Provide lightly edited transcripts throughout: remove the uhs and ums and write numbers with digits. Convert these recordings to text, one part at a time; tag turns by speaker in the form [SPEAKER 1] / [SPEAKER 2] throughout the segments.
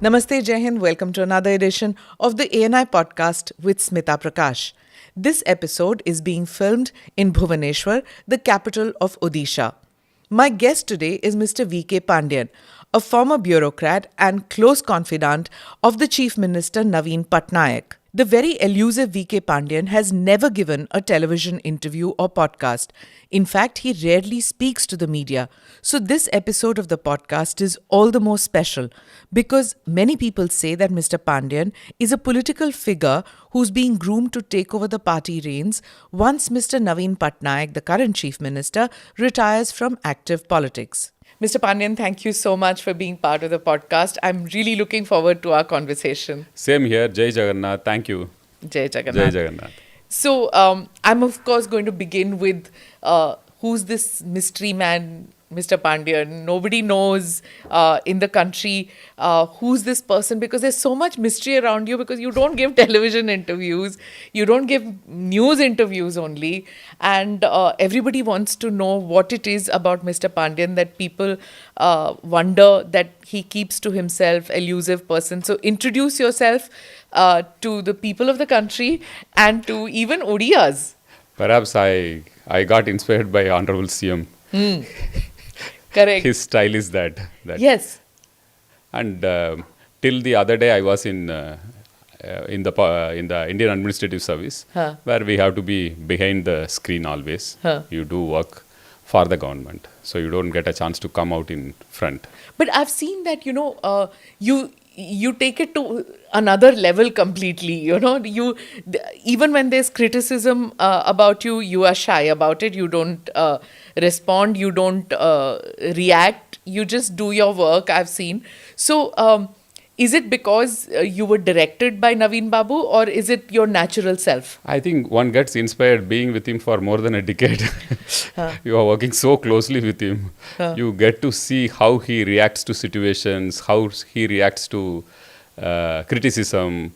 [SPEAKER 1] Namaste, Jai Hind. Welcome to another edition of the ANI podcast with Smita Prakash. This episode is being filmed in Bhubaneswar, the capital of Odisha. My guest today is Mr. VK.Pandian, a former bureaucrat and close confidant of the Chief Minister Naveen Patnaik. The very elusive VK.Pandian has never given a television interview or podcast. In fact, he rarely speaks to the media. So this episode of the podcast is all the more special because many people say that Mr. Pandian is a political figure who's being groomed to take over the party reins once Mr. Naveen Patnaik, the current Chief Minister, retires from active politics. Mr. Pandian, thank you so much for being part of the podcast. I'm really looking forward to our conversation.
[SPEAKER 2] Same here. Jai Jagannath. Thank you.
[SPEAKER 1] Jai Jagannath.
[SPEAKER 2] Jai Jagannath.
[SPEAKER 1] So, I'm of course going to begin with who's this mystery man, Mr. Pandian. Nobody knows in the country who's this person because there's so much mystery around you because you don't give television interviews, you don't give news interviews only, and everybody wants to know what it is about Mr. Pandian that people wonder that he keeps to himself, elusive person. So introduce yourself to the people of the country and to even Odiyas.
[SPEAKER 2] Perhaps I got inspired by Honorable CM.
[SPEAKER 1] Correct.
[SPEAKER 2] His style is that.
[SPEAKER 1] Yes.
[SPEAKER 2] And till the other day, I was in the Indian Administrative Service, where we have to be behind the screen always. You do work for the government, so you don't get a chance to come out in front.
[SPEAKER 1] But I've seen that, you take it to another level completely. Even when there's criticism about you, you are shy about it. You don't respond. You don't react. You just do your work, I've seen. So is it because you were directed by Naveen Babu or is it your natural self?
[SPEAKER 2] I think one gets inspired being with him for more than a decade. You are working so closely with him. You get to see how he reacts to situations, how he reacts to criticism.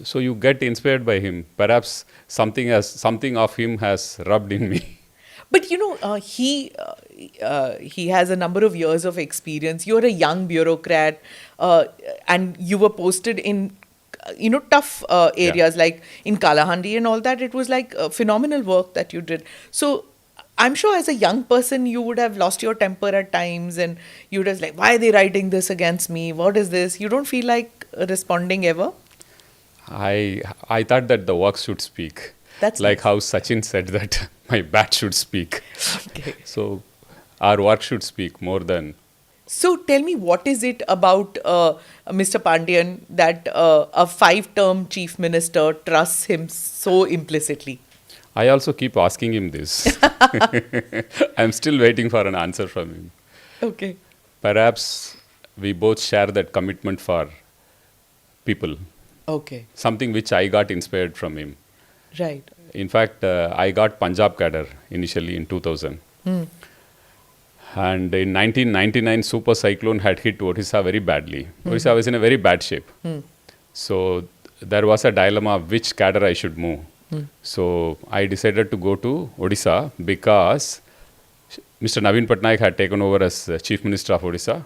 [SPEAKER 2] So you get inspired by him. Perhaps something of him has rubbed in me.
[SPEAKER 1] But he has a number of years of experience. You're a young bureaucrat, and you were posted in, tough areas like in Kalahandi and all that. It was like phenomenal work that you did. So I'm sure as a young person, you would have lost your temper at times, and you would have like, why are they writing this against me? What is this? You don't feel like responding ever?
[SPEAKER 2] I thought that the work should speak.
[SPEAKER 1] That's
[SPEAKER 2] like
[SPEAKER 1] nice.
[SPEAKER 2] How Sachin said that my bat should speak.
[SPEAKER 1] Okay.
[SPEAKER 2] So our work should speak more than...
[SPEAKER 1] So tell me, what is it about Mr. Pandian that a 5-term chief minister trusts him so implicitly?
[SPEAKER 2] I also keep asking him this. I'm still waiting for an answer from him.
[SPEAKER 1] Okay.
[SPEAKER 2] Perhaps we both share that commitment for people.
[SPEAKER 1] Okay.
[SPEAKER 2] Something which I got inspired from him.
[SPEAKER 1] Right.
[SPEAKER 2] In fact, I got Punjab cadre initially in 2000. And in 1999, super cyclone had hit Odisha very badly. Odisha was in a very bad shape. So there was a dilemma which cadre I should move. So I decided to go to Odisha because Mr. Naveen Patnaik had taken over as Chief Minister of Odisha.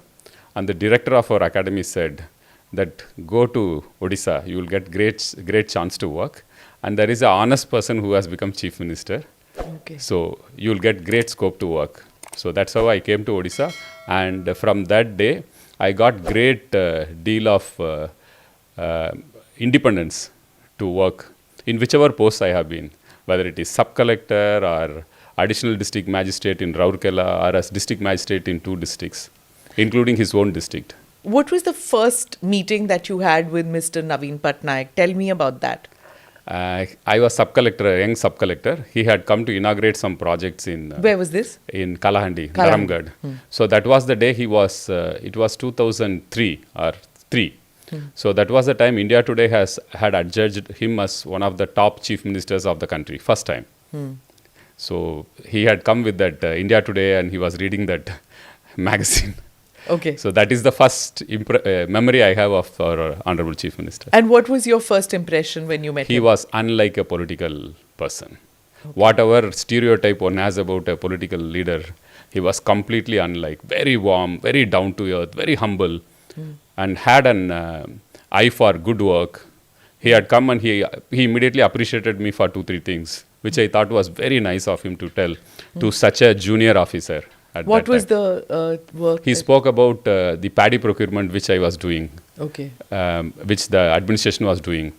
[SPEAKER 2] And the director of our academy said that go to Odisha, you will get great chance to work. And there is an honest person who has become Chief Minister.
[SPEAKER 1] Okay.
[SPEAKER 2] So you will get great scope to work. So that's how I came to Odisha. And from that day, I got great deal of independence to work in whichever post I have been, whether it is sub-collector or additional district magistrate in Rourkela or as district magistrate in 2 districts, including his own district.
[SPEAKER 1] What was the first meeting that you had with Mr. Naveen Patnaik? Tell me about that.
[SPEAKER 2] I was sub-collector, a young sub-collector. He had come to inaugurate some projects in...
[SPEAKER 1] Where was this?
[SPEAKER 2] In Kalahandi, Dharamgarh. So that was the day he was, it was 2003 or 3. So that was the time India Today had adjudged him as one of the top chief ministers of the country, first time. So he had come with that India Today and he was reading that magazine.
[SPEAKER 1] Okay.
[SPEAKER 2] So that is the first memory I have of our Honorable Chief Minister.
[SPEAKER 1] And what was your first impression when you met him?
[SPEAKER 2] He was unlike a political person. Okay. Whatever stereotype one has about a political leader, he was completely unlike. Very warm, very down to earth, very humble. and had an eye for good work. He had come and he immediately appreciated me for 2 3 things, which I thought was very nice of him to tell to such a junior officer at
[SPEAKER 1] What
[SPEAKER 2] that
[SPEAKER 1] was
[SPEAKER 2] time.
[SPEAKER 1] the work?
[SPEAKER 2] He spoke about the paddy procurement which I was doing,
[SPEAKER 1] Okay.
[SPEAKER 2] which the administration was doing.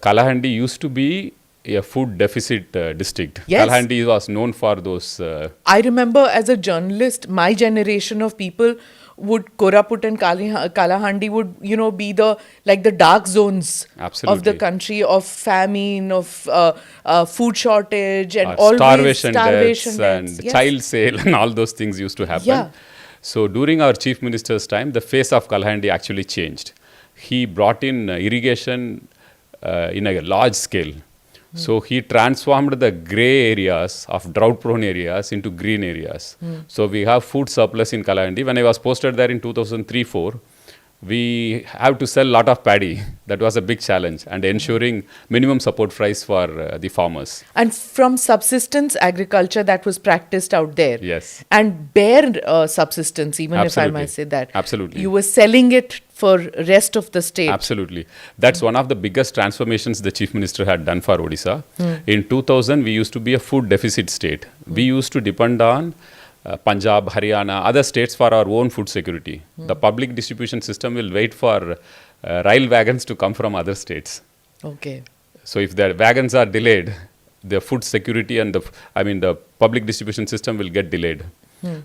[SPEAKER 2] Kalahandi used to be a food deficit district.
[SPEAKER 1] Yes.
[SPEAKER 2] Kalahandi was known for those.
[SPEAKER 1] I remember as a journalist, my generation of people would Koraput and Kalahandi would be the dark zones of the
[SPEAKER 2] Absolutely.
[SPEAKER 1] country, of famine, of food shortage, and always
[SPEAKER 2] starvation deaths
[SPEAKER 1] deaths.
[SPEAKER 2] and
[SPEAKER 1] Yes.
[SPEAKER 2] child sale and all those things used to happen.
[SPEAKER 1] Yeah.
[SPEAKER 2] So during our chief minister's time, the face of Kalahandi actually changed. He brought in irrigation in a large scale. So he transformed the grey areas of drought-prone areas into green areas. So we have food surplus in Kalahandi. When I was posted there in 2003-4, we have to sell a lot of paddy. That was a big challenge, and ensuring minimum support price for the farmers.
[SPEAKER 1] And from subsistence agriculture that was practiced out there.
[SPEAKER 2] Yes.
[SPEAKER 1] And bare subsistence, even if I
[SPEAKER 2] Absolutely.
[SPEAKER 1] might say that.
[SPEAKER 2] Absolutely.
[SPEAKER 1] You were selling it for rest of the state.
[SPEAKER 2] Absolutely. That's one of the biggest transformations the Chief Minister had done for Odisha. In 2000, we used to be a food deficit state. We used to depend on Punjab, Haryana, other states for our own food security. The public distribution system will wait for rail wagons to come from other states.
[SPEAKER 1] Okay.
[SPEAKER 2] So if the wagons are delayed, the food security and the public distribution system will get delayed.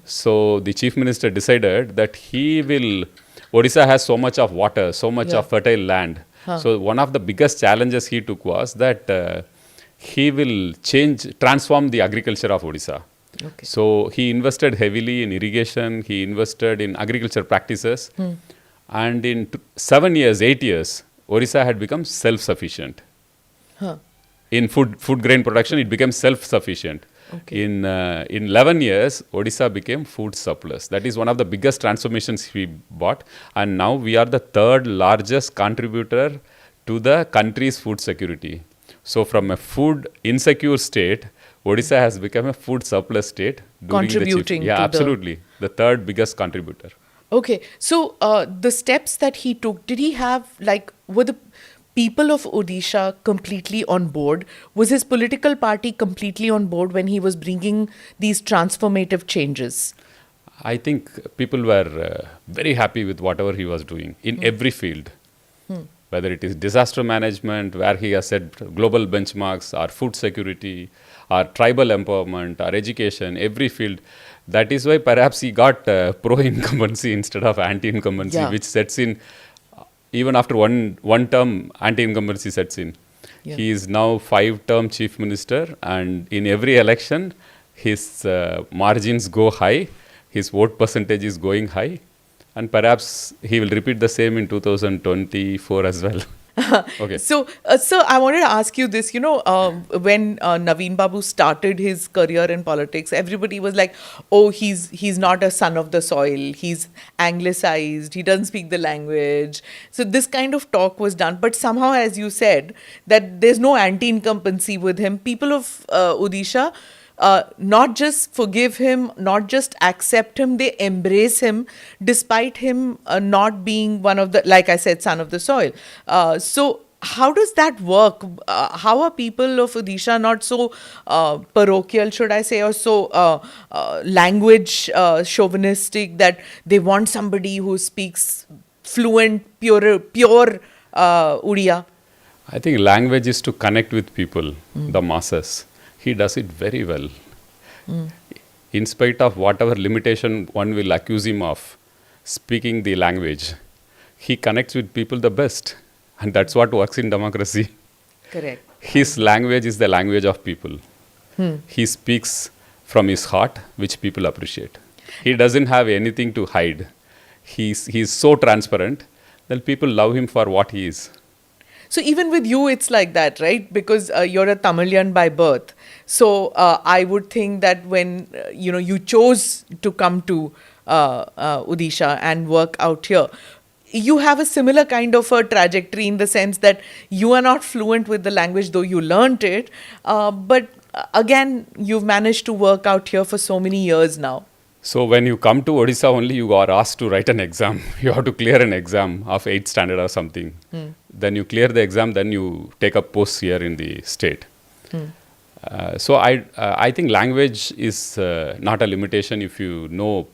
[SPEAKER 2] So the Chief Minister decided that Odisha has so much of water, so much of fertile land. So one of the biggest challenges he took was that he will transform the agriculture of Odisha.
[SPEAKER 1] Okay.
[SPEAKER 2] So he invested heavily in irrigation, he invested in agriculture practices, and in 7 years, 8 years, Odisha had become self-sufficient. In food grain production, it became self-sufficient.
[SPEAKER 1] Okay.
[SPEAKER 2] In 11 years, Odisha became food surplus. That is one of the biggest transformations we brought, and now we are the third largest contributor to the country's food security. So from a food insecure state, Odisha has become a food surplus state.
[SPEAKER 1] Contributing to
[SPEAKER 2] absolutely. The third biggest contributor.
[SPEAKER 1] Okay. So the steps that he took, did he have, were the people of Odisha completely on board? Was his political party completely on board when he was bringing these transformative changes?
[SPEAKER 2] I think people were very happy with whatever he was doing in every field. Whether it is disaster management, where he has set global benchmarks, or food security, or tribal empowerment, or education, every field. That is why perhaps he got pro-incumbency instead of anti-incumbency, which sets in, even after one term, anti-incumbency sets in.
[SPEAKER 1] Yeah.
[SPEAKER 2] He is now 5-term chief minister, and in every election, his margins go high, his vote percentage is going high, and perhaps he will repeat the same in 2024 as well. Okay.
[SPEAKER 1] So, sir, I wanted to ask you this. When Naveen Babu started his career in politics, everybody was like, "Oh, he's not a son of the soil. He's anglicized. He doesn't speak the language." So this kind of talk was done. But somehow, as you said, that there's no anti-incumbency with him. People of Odisha not just forgive him, not just accept him, they embrace him, despite him not being one of the, like I said, son of the soil. So how does that work? How are people of Odisha not so parochial, should I say, or so language chauvinistic that they want somebody who speaks fluent, pure Odia?
[SPEAKER 2] I think language is to connect with people, the masses. He does it very well. In spite of whatever limitation one will accuse him of speaking the language, he connects with people the best. And that's what works in democracy.
[SPEAKER 1] Correct.
[SPEAKER 2] His language is the language of people. He speaks from his heart, which people appreciate. He doesn't have anything to hide. He's so transparent that people love him for what he is.
[SPEAKER 1] So even with you, it's like that, right? Because you're a Tamilian by birth. So I would think that when you chose to come to Odisha and work out here, you have a similar kind of a trajectory in the sense that you are not fluent with the language, though you learnt it. But again, you've managed to work out here for so many years now.
[SPEAKER 2] So when you come to Odisha only, you are asked to write an exam. You have to clear an exam of 8th standard or something. Then you clear the exam, then you take up posts here in the state. So I think language is not a limitation if you know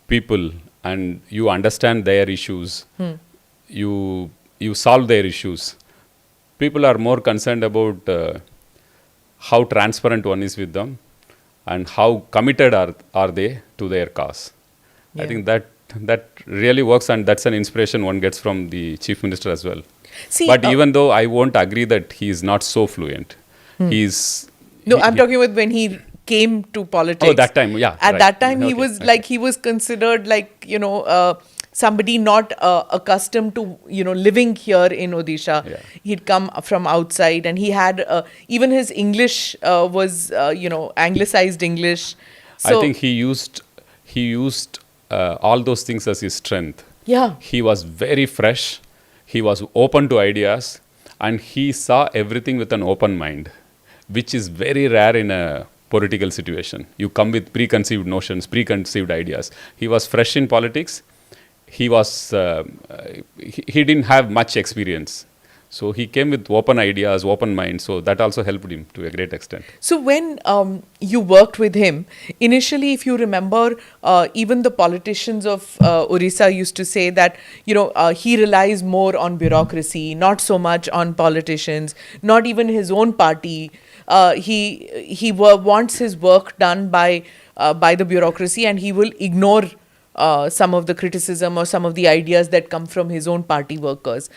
[SPEAKER 2] people and you understand their issues. You solve their issues. People are more concerned about how transparent one is with them and how committed are they to their cause. I
[SPEAKER 1] Yeah.
[SPEAKER 2] think that really works, and that's an inspiration one gets from the chief minister as well.
[SPEAKER 1] See,
[SPEAKER 2] But even though I won't agree that he is not so fluent, he's
[SPEAKER 1] no,
[SPEAKER 2] he-
[SPEAKER 1] I'm
[SPEAKER 2] he-
[SPEAKER 1] talking with when he came to politics.
[SPEAKER 2] Oh, that time, yeah.
[SPEAKER 1] At
[SPEAKER 2] right.
[SPEAKER 1] that time, he
[SPEAKER 2] Okay,
[SPEAKER 1] was
[SPEAKER 2] okay.
[SPEAKER 1] like, he was considered like, somebody not accustomed to, living here in Odisha.
[SPEAKER 2] Yeah.
[SPEAKER 1] He'd come from outside, and he had, even his English was, anglicized English. So,
[SPEAKER 2] I think he used all those things as his strength.
[SPEAKER 1] yeah.
[SPEAKER 2] He was very fresh. He was open to ideas, and he saw everything with an open mind, which is very rare in a political situation. You come with preconceived notions, preconceived ideas. He was fresh in politics. He was he didn't have much experience, so he came with open ideas, open mind. So that also helped him to a great extent.
[SPEAKER 1] So when you worked with him, initially, if you remember, even the politicians of Orissa used to say that, he relies more on bureaucracy, not so much on politicians, not even his own party. He wants his work done by the bureaucracy, and he will ignore some of the criticism or some of the ideas that come from his own party workers.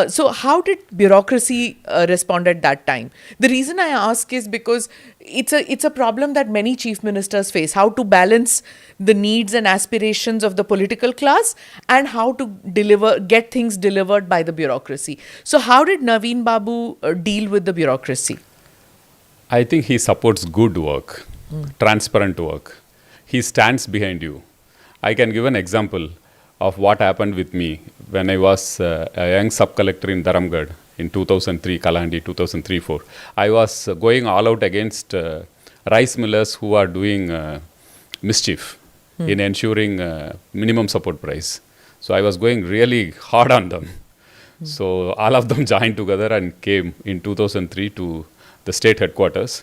[SPEAKER 1] So how did bureaucracy respond at that time? The reason I ask is because it's a problem that many chief ministers face, how to balance the needs and aspirations of the political class and how to get things delivered by the bureaucracy. So how did Naveen Babu deal with the bureaucracy?
[SPEAKER 2] I think he supports good work, transparent work. He stands behind you. I can give an example of what happened with me when I was a young sub-collector in Dharamgad in 2003, Kalahandi 2003-4. I was going all out against rice millers who are doing mischief in ensuring minimum support price. So I was going really hard on them. So all of them joined together and came in 2003 to the state headquarters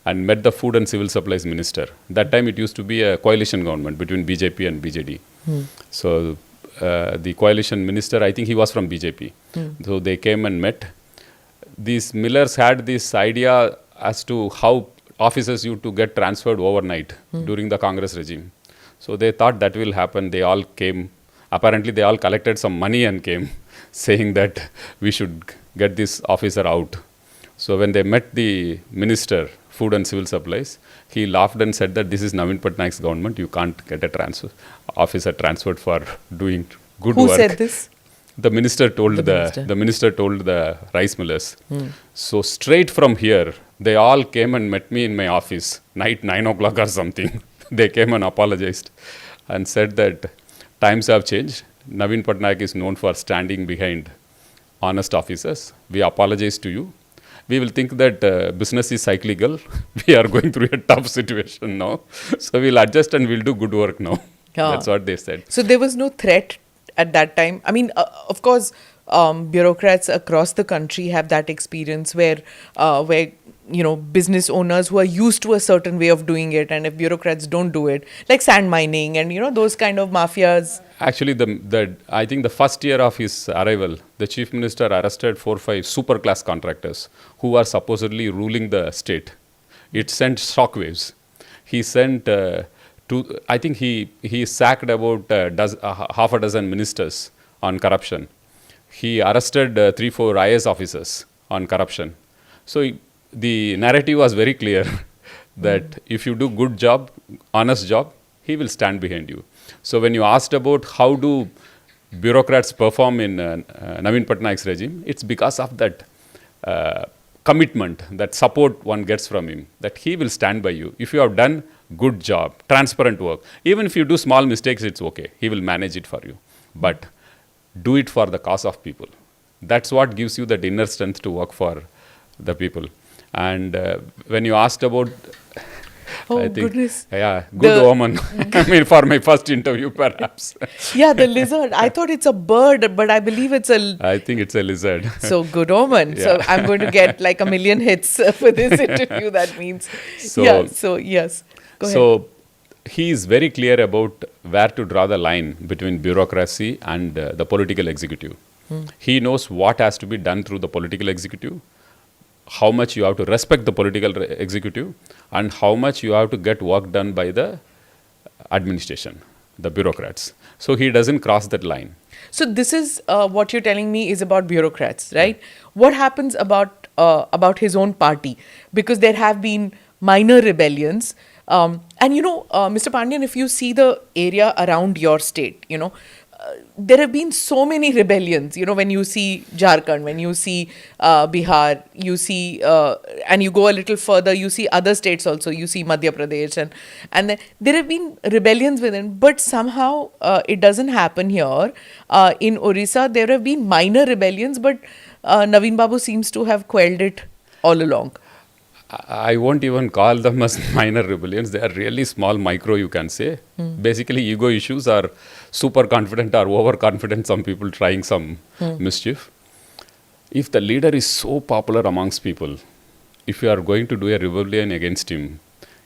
[SPEAKER 2] and met the food and civil supplies minister. That time it used to be a coalition government between BJP and BJD. So the coalition minister, I think he was from BJP. So they came and met. These millers had this idea as to how officers used to get transferred overnight during the Congress regime. So they thought that will happen. They all came. Apparently they all collected some money and came saying that we should get this officer out. So when they met the minister, food and civil supplies, he laughed and said that this is Naveen Patnaik's government. You can't get a officer transferred for doing good
[SPEAKER 1] Who
[SPEAKER 2] work.
[SPEAKER 1] said this?
[SPEAKER 2] The minister told
[SPEAKER 1] The minister.
[SPEAKER 2] the rice millers. So straight from here, they all came and met me in my office, night 9 o'clock or something. They came and apologized and said that times have changed. Naveen Patnaik is known for standing behind honest officers. We apologize to you. We will think that business is cyclical. We are going through a tough situation now. So we'll adjust and we'll do good work now.
[SPEAKER 1] Yeah.
[SPEAKER 2] That's what they said.
[SPEAKER 1] So there was no threat at that time. I mean, of course, bureaucrats across the country have that experience where business owners who are used to a certain way of doing it, and if bureaucrats don't do it, like sand mining and those kind of mafias.
[SPEAKER 2] Actually, I think the first year of his arrival, the chief minister arrested 4 or 5 super class contractors who are supposedly ruling the state. It sent shockwaves. He sent I think he sacked about half a dozen ministers on corruption. He arrested 3-4 IAS officers on corruption. So the narrative was very clear that if you do good job, honest job, he will stand behind you. So when you asked about how do bureaucrats perform in Naveen Patnaik's regime, it's because of that commitment, that support one gets from him, that he will stand by you. If you have done good job, transparent work, even if you do small mistakes, it's okay. He will manage it for you. But do it for the cause of people. That's what gives you that inner strength to work for the people. And when you asked about
[SPEAKER 1] Oh,
[SPEAKER 2] I think,
[SPEAKER 1] goodness.
[SPEAKER 2] yeah, good omen. I mean, for my first interview, perhaps.
[SPEAKER 1] Yeah, the lizard. I thought it's a bird, but I believe it's a.
[SPEAKER 2] I think it's a lizard.
[SPEAKER 1] So good omen. So
[SPEAKER 2] Yeah.
[SPEAKER 1] I'm going to get like a million hits for this interview. That means.
[SPEAKER 2] So-
[SPEAKER 1] yeah. So yes. Go ahead.
[SPEAKER 2] So he is very clear about where to draw the line between bureaucracy and the political executive. He knows what has to be done through the political executive, how much you have to respect the political executive, and how much you have to get work done by the administration, the bureaucrats. So he doesn't cross that line.
[SPEAKER 1] So this is what you're telling me is about bureaucrats, right? What happens about his own party? Because there have been minor rebellions, and Mr. Pandian, if you see the area around your state, there have been so many rebellions. When you see Jharkhand, when you see Bihar, you see, and you go a little further, you see other states also. You see Madhya Pradesh, and then there have been rebellions within. But somehow it doesn't happen here. In Odisha, there have been minor rebellions, but Naveen Babu seems to have quelled it all along.
[SPEAKER 2] I won't even call them as minor rebellions. They are really small, micro, you can say. Basically, ego issues are super confident or overconfident, some people trying some mischief. If the leader is so popular amongst people, if you are going to do a rebellion against him,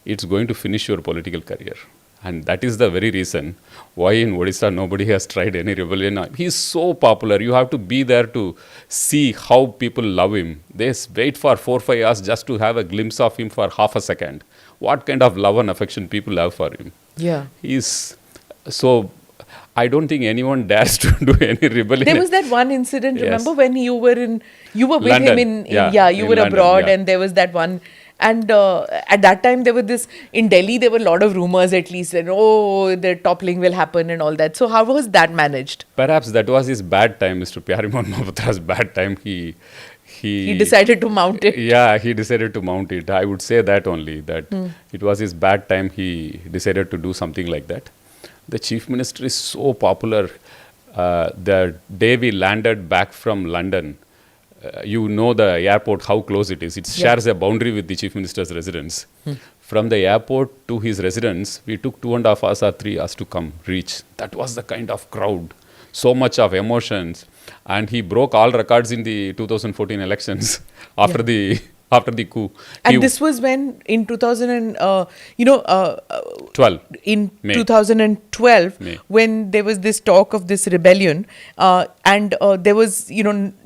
[SPEAKER 2] it's going to finish your political career. And that is the very reason why in Odisha nobody has tried any rebellion. He is so popular. You have to be there to see how people love him. They wait for 4-5 hours just to have a glimpse of him for half a second. What kind of love and affection people have for him.
[SPEAKER 1] Yeah.
[SPEAKER 2] So I don't think anyone dares to do any rebellion.
[SPEAKER 1] There was that one incident,
[SPEAKER 2] Yes.
[SPEAKER 1] remember, when you were with
[SPEAKER 2] London.
[SPEAKER 1] him you
[SPEAKER 2] In
[SPEAKER 1] were
[SPEAKER 2] London,
[SPEAKER 1] abroad,
[SPEAKER 2] yeah.
[SPEAKER 1] and there was that one. And at that time, there were in Delhi, there were a lot of rumors, at least, that, the toppling will happen and all that. So how was that managed?
[SPEAKER 2] Perhaps that was his bad time, Mr. Pyarimohan Mohaptra's bad time.
[SPEAKER 1] He decided to mount it.
[SPEAKER 2] Yeah, he decided to mount it. I would say that only, that it was his bad time. He decided to do something like that. The chief minister is so popular. The day we landed back from London, the airport, how close it is. It shares a boundary with the chief minister's residence. From the airport to his residence, we took 2.5 hours or 3 hours to reach. That was the kind of crowd. So much of emotions. And he broke all records in the 2014 elections after the coup.
[SPEAKER 1] And this was when, in 12. In
[SPEAKER 2] May.
[SPEAKER 1] 2012,
[SPEAKER 2] May.
[SPEAKER 1] when there was this talk of this rebellion, and there was,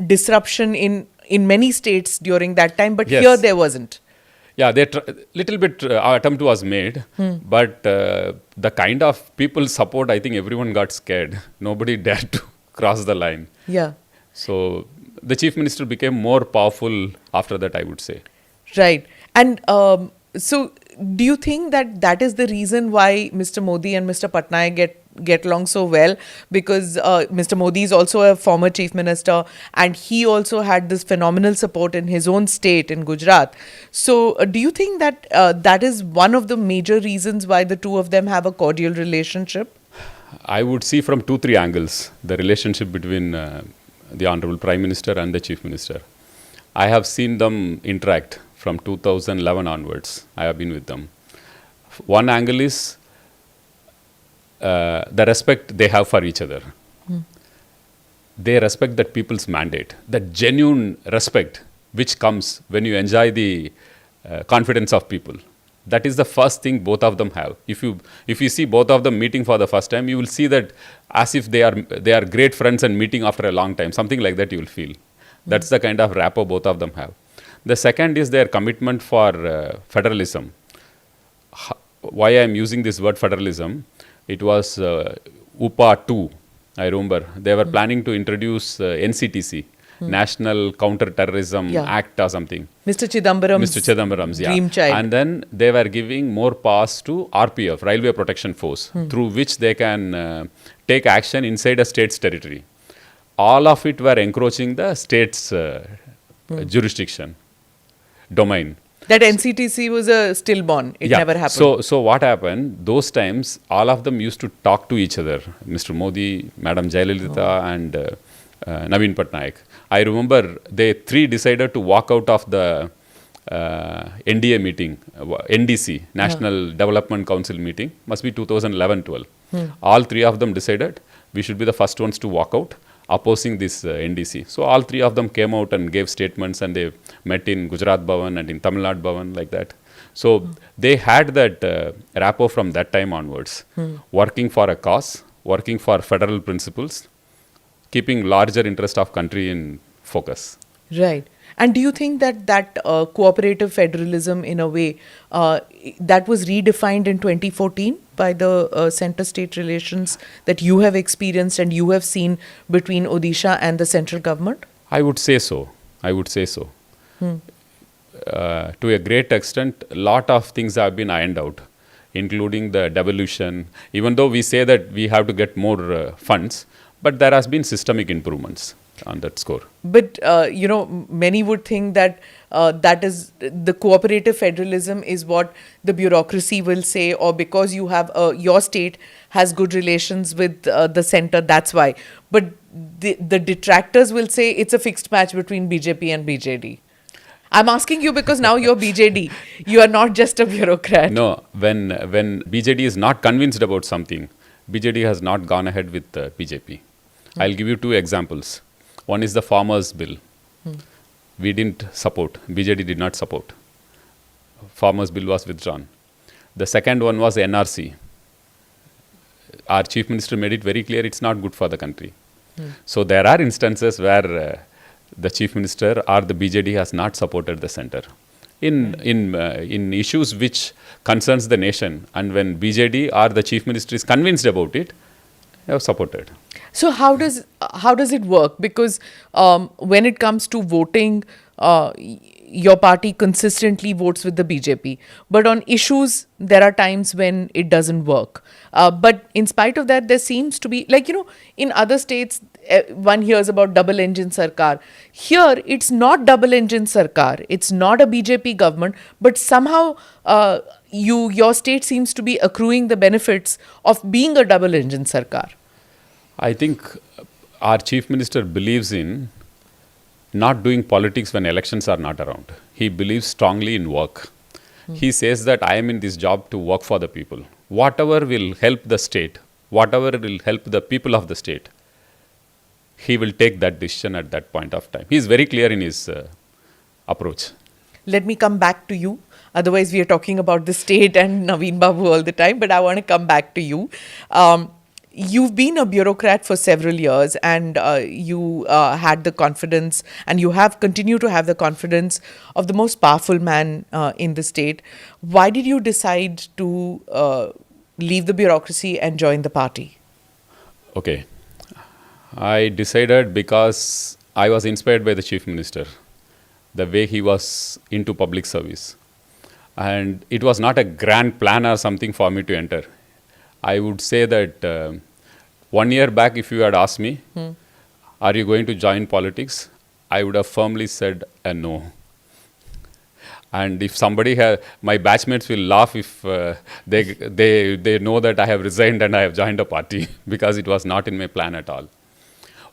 [SPEAKER 1] disruption in many states during that time, but
[SPEAKER 2] Yes.
[SPEAKER 1] here there wasn't.
[SPEAKER 2] Yeah, little bit attempt was made, but the kind of people support, I think everyone got scared. Nobody dared to cross the line.
[SPEAKER 1] Yeah.
[SPEAKER 2] So the chief minister became more powerful after that, I would say.
[SPEAKER 1] Right. And so do you think that is the reason why Mr. Modi and Mr. Patnaik get along so well? Because Mr. Modi is also a former chief minister, and he also had this phenomenal support in his own state, in Gujarat. So do you think that that is one of the major reasons why the two of them have a cordial relationship?
[SPEAKER 2] I would see from 2-3 angles the relationship between the Honorable Prime Minister and the Chief Minister. I have seen them interact from 2011 onwards. I have been with them. One angle is the respect they have for each other. They respect that people's mandate, that genuine respect which comes when you enjoy the confidence of people. That is the first thing both of them have. If you see both of them meeting for the first time, you will see that as if they are great friends and meeting after a long time. Something like that you will feel. That's the kind of rapport both of them have. The second is their commitment for federalism. Why I am using this word federalism, it was UPA 2, I remember. They were planning to introduce NCTC, National Counter-Terrorism Act or something.
[SPEAKER 1] Mr. Chidambaram's dream child.
[SPEAKER 2] And then they were giving more powers to RPF, Railway Protection Force, through which they can take action inside a state's territory. All of it were encroaching the state's jurisdiction, domain.
[SPEAKER 1] That NCTC was a stillborn. It never happened.
[SPEAKER 2] So what happened, those times, all of them used to talk to each other. Mr. Modi, Madam Jayalalitha and Naveen Patnaik. I remember they three decided to walk out of the NDA meeting, NDC, National Development Council meeting, must be 2011-12. All three of them decided we should be the first ones to walk out opposing this NDC. So all three of them came out and gave statements, and they met in Gujarat Bhavan and in Tamil Nadu Bhavan, like that. So they had that rapport from that time onwards, working for a cause, working for federal principles, keeping larger interest of country in focus.
[SPEAKER 1] Right. And do you think that cooperative federalism, in a way, that was redefined in 2014 by the center-state relations that you have experienced and you have seen between Odisha and the central government?
[SPEAKER 2] I would say so. To a great extent, a lot of things have been ironed out, including the devolution. Even though we say that we have to get more funds, but there has been systemic improvements on that score.
[SPEAKER 1] But, many would think that that is the cooperative federalism is what the bureaucracy will say, or because you have your state has good relations with the center, that's why. But the detractors will say it's a fixed match between BJP and BJD. I'm asking you because now you're BJD. You are not just a bureaucrat.
[SPEAKER 2] No, when BJD is not convinced about something, BJD has not gone ahead with BJP. I'll give you two examples. One is the farmers' bill. We didn't support. BJD did not support. Farmers' bill was withdrawn. The second one was NRC. Our chief minister made it very clear it's not good for the country. So there are instances where the chief minister or the BJD has not supported the center in issues which concerns the nation, and when BJD or the chief minister is convinced about it, they have supported.
[SPEAKER 1] So how does it work? Because when it comes to voting, your party consistently votes with the BJP. But on issues, there are times when it doesn't work. But in spite of that, there seems to be, in other states, one hears about double engine sarkar. Here, it's not double engine sarkar. It's not a BJP government, but somehow your state seems to be accruing the benefits of being a double engine sarkar.
[SPEAKER 2] I think our chief minister believes in not doing politics when elections are not around. He believes strongly in work. He says that I am in this job to work for the people. Whatever will help the state, whatever will help the people of the state, he will take that decision at that point of time. He is very clear in his approach.
[SPEAKER 1] Let me come back to you. Otherwise, we are talking about the state and Naveen Babu all the time, but I want to come back to you. You've been a bureaucrat for several years, and you had the confidence, and you have continued to have the confidence of the most powerful man in the state. Why did you decide to leave the bureaucracy and join the party?
[SPEAKER 2] Okay. I decided because I was inspired by the chief minister, the way he was into public service. And it was not a grand plan or something for me to enter. I would say that 1 year back, if you had asked me, are you going to join politics? I would have firmly said a no. And if somebody my batchmates will laugh if they know that I have resigned and I have joined a party because it was not in my plan at all.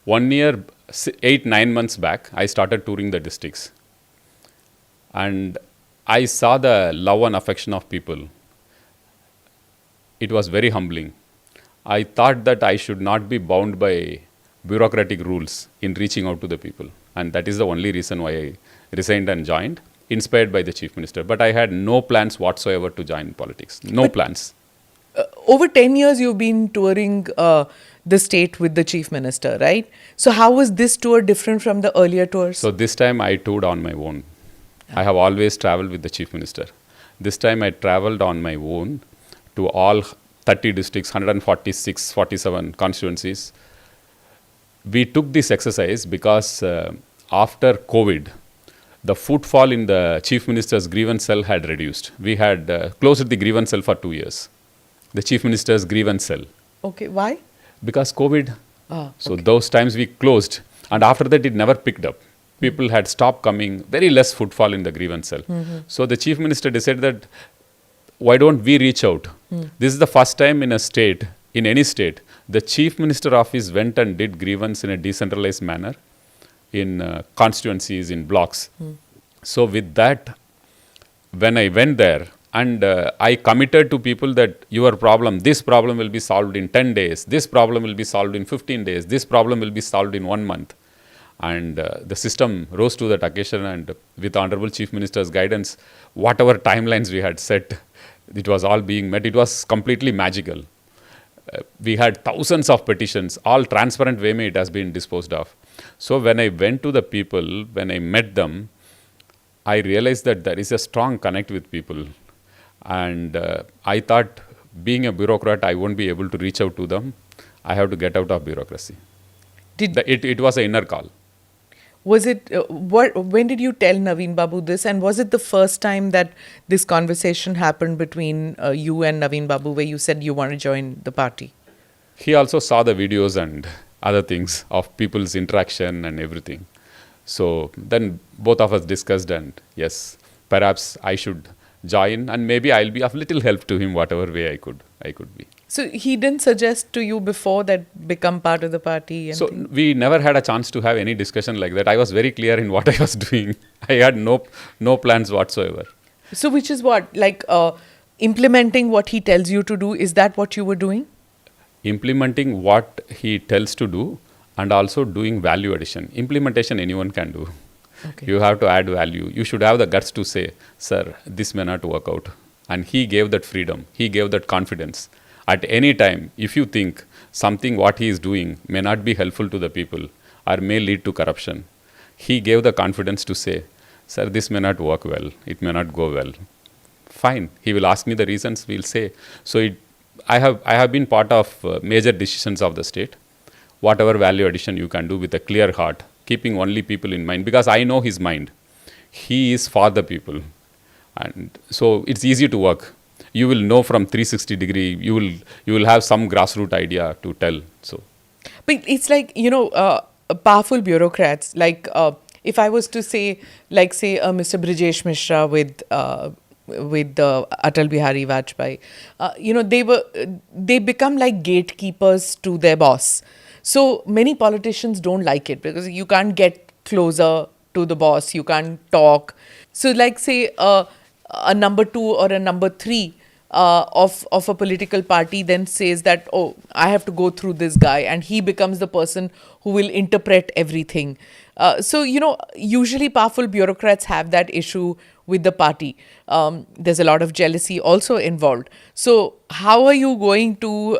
[SPEAKER 2] 1 year, 8-9 months back, I started touring the districts. And I saw the love and affection of people. It was very humbling. I thought that I should not be bound by bureaucratic rules in reaching out to the people. And that is the only reason why I resigned and joined, inspired by the chief minister. But I had no plans whatsoever to join politics. No plans.
[SPEAKER 1] Over 10 years, you've been touring the state with the chief minister, right? So how was this tour different from the earlier tours?
[SPEAKER 2] So this time I toured on my own. I have always traveled with the chief minister. This time I traveled on my own to all 30 districts, 146, 47 constituencies. We took this exercise because after COVID, the footfall in the chief minister's grievance cell had reduced. We had closed the grievance cell for 2 years. The chief minister's grievance cell.
[SPEAKER 1] Okay, why?
[SPEAKER 2] Because COVID. So
[SPEAKER 1] okay.
[SPEAKER 2] Those times we closed, and after that it never picked up. People had stopped coming, very less footfall in the grievance cell. So the chief minister decided that why don't we reach out? This is the first time in a state, in any state, the chief minister office went and did grievance in a decentralized manner in constituencies, in blocks. So with that, when I went there and I committed to people that this problem will be solved in 10 days, this problem will be solved in 15 days, this problem will be solved in 1 month. And the system rose to that occasion, and with Honorable Chief Minister's guidance, whatever timelines we had set, it was all being met. It was completely magical. We had thousands of petitions, all transparent way it has been disposed of. So when I went to the people, when I met them, I realized that there is a strong connect with people. And I thought, being a bureaucrat, I won't be able to reach out to them. I have to get out of bureaucracy. It was an inner call.
[SPEAKER 1] Was it, when did you tell Naveen Babu this, and was it the first time that this conversation happened between you and Naveen Babu where you said you want to join the party?
[SPEAKER 2] He also saw the videos and other things of people's interaction and everything. So then both of us discussed, and yes, perhaps I should join, and maybe I'll be of little help to him whatever way I could be.
[SPEAKER 1] So he didn't suggest to you before that become part of the party? And
[SPEAKER 2] so we never had a chance to have any discussion like that. I was very clear in what I was doing. I had no plans whatsoever.
[SPEAKER 1] So which is what, like implementing what he tells you to do, is that what you were doing?
[SPEAKER 2] Implementing what he tells to do, and also doing value addition. Implementation anyone can do.
[SPEAKER 1] Okay.
[SPEAKER 2] You have to add value. You should have the guts to say, sir, this may not work out. And he gave that freedom. He gave that confidence. At any time, if you think something what he is doing may not be helpful to the people or may lead to corruption, he gave the confidence to say, sir, this may not work well. It may not go well. Fine. He will ask me the reasons. We'll say. So I have been part of major decisions of the state. Whatever value addition you can do with a clear heart, keeping only people in mind, because I know his mind. He is for the people. And so it's easy to work. You will know from 360 degree, you will have some grassroots idea to tell. So,
[SPEAKER 1] but it's like, powerful bureaucrats, like if I was to say, like say Mr. Brijesh Mishra with Atal Bihari Vajpayee, they become like gatekeepers to their boss. So many politicians don't like it because you can't get closer to the boss, you can't talk. So like say a number 2 or a number 3 of a political party then says that, oh, I have to go through this guy, and he becomes the person who will interpret everything. So, usually powerful bureaucrats have that issue with the party. There's a lot of jealousy also involved. So how are you going to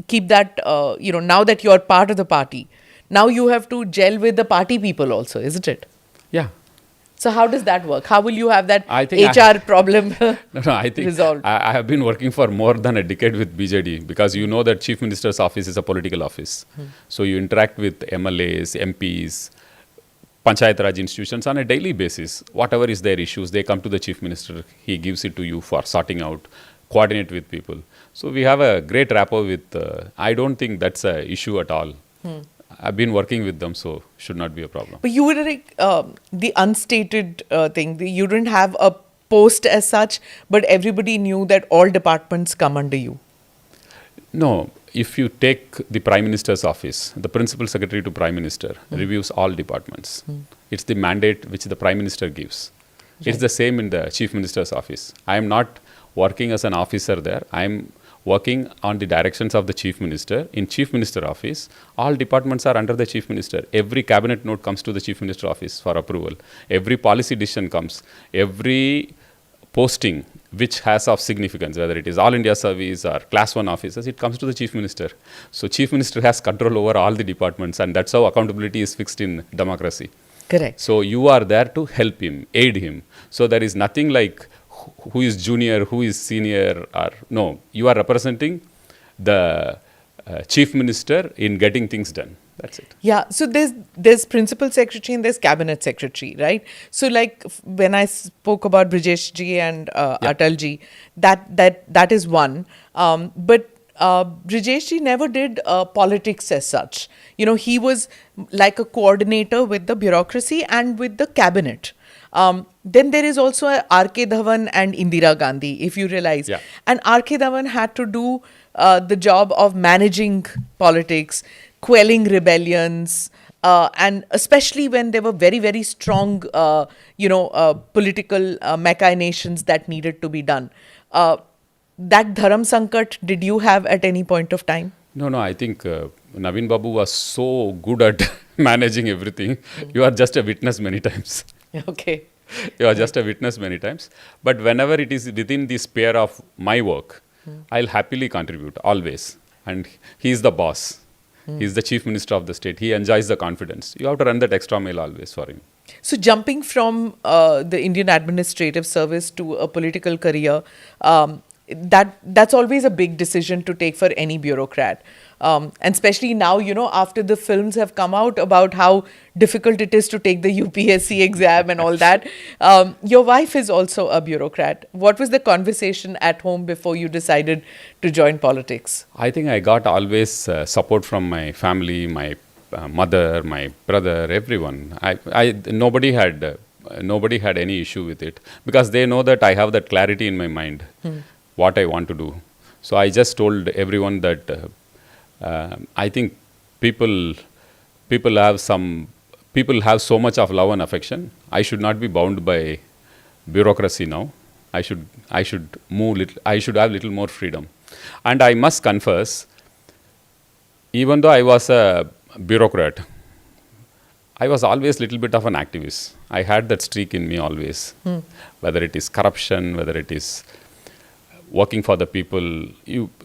[SPEAKER 1] keep that, now that you're part of the party, now you have to gel with the party people also, isn't it?
[SPEAKER 2] Yeah.
[SPEAKER 1] So how does that work? How will you have that HR problem
[SPEAKER 2] I think
[SPEAKER 1] resolved?
[SPEAKER 2] I have been working for more than a decade with BJD, because you know that Chief Minister's office is a political office. So you interact with MLAs, MPs, Panchayat Raj institutions on a daily basis. Whatever is their issues, they come to the Chief Minister. He gives it to you for sorting out, coordinate with people. So we have a great rapport with, I don't think that's an issue at all. I've been working with them, so should not be a problem.
[SPEAKER 1] But you were like the unstated thing. You didn't have a post as such, but everybody knew that all departments come under you.
[SPEAKER 2] No, if you take the Prime Minister's office, the Principal Secretary to Prime Minister reviews all departments. It's the mandate which the Prime Minister gives. Right. It's the same in the Chief Minister's office. I am not working as an officer there. I am working on the directions of the Chief Minister. In Chief Minister office, all departments are under the Chief Minister. Every cabinet note comes to the Chief Minister office for approval. Every policy decision comes. Every posting which has of significance, whether it is All India Service or Class 1 officers, it comes to the Chief Minister. So Chief Minister has control over all the departments, and that's how accountability is fixed in democracy.
[SPEAKER 1] Correct.
[SPEAKER 2] So you are there to help him, aid him. So there is nothing like who is junior, who is senior, or no. You are representing the Chief Minister in getting things done. That's it. Yeah.
[SPEAKER 1] So there's Principal Secretary and there's Cabinet Secretary, right? So like when I spoke about Brijesh ji and Atal ji, that is one. But Brijesh ji never did politics as such. He was like a coordinator with the bureaucracy and with the cabinet. Then there is also R.K. Dhawan and Indira Gandhi, if you realize.
[SPEAKER 2] Yeah.
[SPEAKER 1] And R.K. Dhawan had to do the job of managing politics, quelling rebellions, and especially when there were very, very strong, political machinations that needed to be done. That Dharam Sankat, did you have at any point of time?
[SPEAKER 2] No, I think Naveen Babu was so good at managing everything. You are just a witness many times.
[SPEAKER 1] Okay.
[SPEAKER 2] You are just a witness many times. But whenever it is within the sphere of my work, I'll happily contribute, always. And he is the boss. He is the chief minister of the state. He enjoys the confidence. You have to run that extra mile always for him.
[SPEAKER 1] So jumping from the Indian Administrative Service to a political career, that's always a big decision to take for any bureaucrat. And especially now, after the films have come out about how difficult it is to take the UPSC exam and all that. Your wife is also a bureaucrat. What was the conversation at home before you decided to join politics?
[SPEAKER 2] I think I got always support from my family, my mother, my brother, everyone. Nobody had any issue with it because they know that I have that clarity in my mind, what I want to do. So I just told everyone that I think people have so much of love and affection. I should not be bound by bureaucracy now. I should move little. I should have little more freedom. And I must confess, even though I was a bureaucrat, I was always a little bit of an activist. I had that streak in me always. Whether it is corruption, whether it is working for the people, you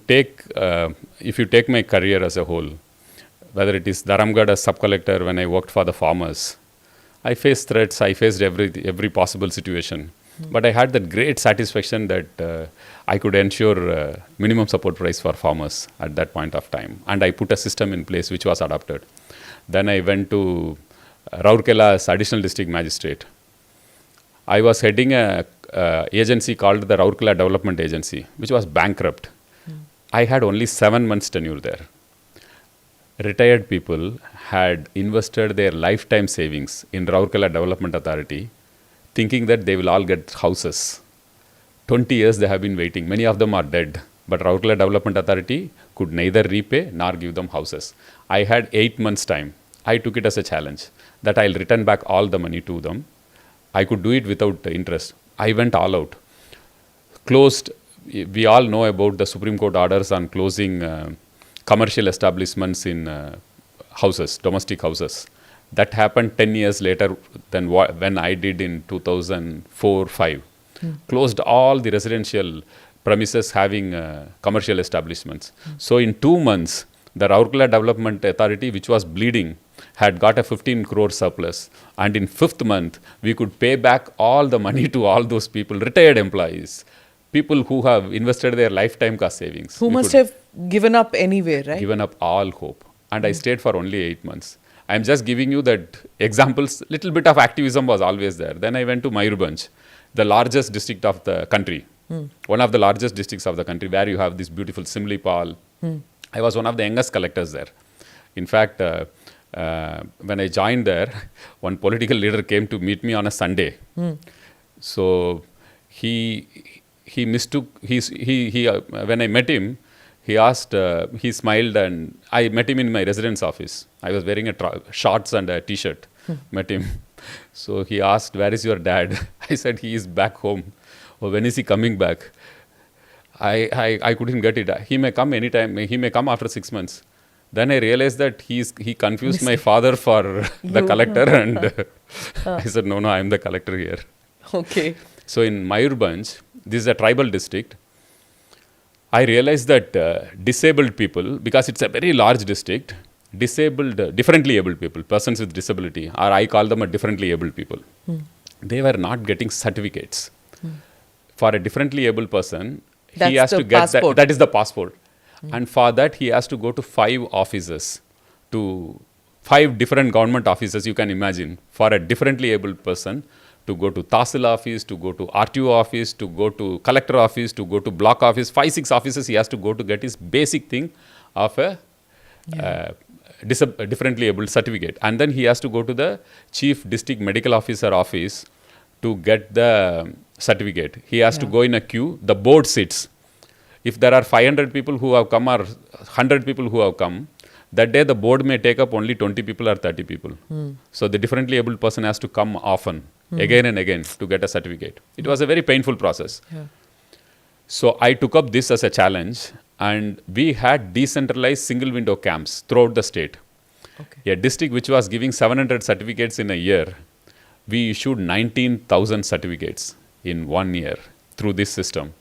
[SPEAKER 2] take if you take my career as a whole, whether it is Dharamgad as sub-collector when I worked for the farmers, I faced threats, I faced every possible situation. But I had that great satisfaction that I could ensure minimum support price for farmers at that point of time. And I put a system in place which was adopted. Then I went to Rourkela as additional district magistrate. I was heading a agency called the Rourkela Development Agency, which was bankrupt. I had only 7 months tenure there. Retired people had invested their lifetime savings in Rourkela Development Authority, thinking that they will all get houses. 20 years they have been waiting. Many of them are dead. But Rourkela Development Authority could neither repay nor give them houses. I had 8 months time. I took it as a challenge that I'll return back all the money to them. I could do it without interest. I went all out. Closed, we all know about the Supreme Court orders on closing commercial establishments in houses, domestic houses. That happened 10 years later than when I did in 2004-05. Closed all the residential premises having commercial establishments. So in 2 months, the Rourkela Development Authority, which was bleeding, had got a 15 crore surplus. And in 5th month, we could pay back all the money to all those people, retired employees, people who have invested their lifetime cost savings.
[SPEAKER 1] Who must have given up anyway, right?
[SPEAKER 2] Given up all hope. And I stayed for only 8 months. I'm just giving you that examples. Little bit of activism was always there. Then I went to Mayurbhanj, the largest district of the country. One of the largest districts of the country, where you have this beautiful Simlipal. I was one of the youngest collectors there. In fact, when I joined there, one political leader came to meet me on a Sunday. So he mistook, when I met him, he asked, he smiled, and I met him in my residence office. I was wearing shorts and a t-shirt, met him. So he asked, where is your dad? I said, he is back home. Oh, when is he coming back? I couldn't get it. He may come anytime. He may come after 6 months. Then I realized that he confused my father for the collector, and I said, no, I am the collector here.
[SPEAKER 1] Okay.
[SPEAKER 2] So in Mayurbhanj, this is a tribal district. I realized that disabled people, because it's a very large district, differently abled people, persons with disability, or I call them a differently abled people, they were not getting certificates. For a differently able person, he has to get that. That is the passport. And for that, he has to go to 5 offices, to 5 different government offices, you can imagine, for a differently abled person to go to Tahsil office, to go to RTO office, to go to collector office, to go to block office, 5-6 offices he has to go to get his basic thing of a differently abled certificate. And then he has to go to the chief district medical officer office to get the certificate. He has to go in a queue. The board sits. If there are 500 people who have come or 100 people who have come, That day, the board may take up only 20 people or 30 people. So the differently abled person has to come often, again and again, to get a certificate. It was a very painful process.
[SPEAKER 1] Yeah.
[SPEAKER 2] So I took up this as a challenge, and we had decentralized single window camps throughout the state.
[SPEAKER 1] Okay.
[SPEAKER 2] A district which was giving 700 certificates in a year, we issued 19,000 certificates in 1 year through this system.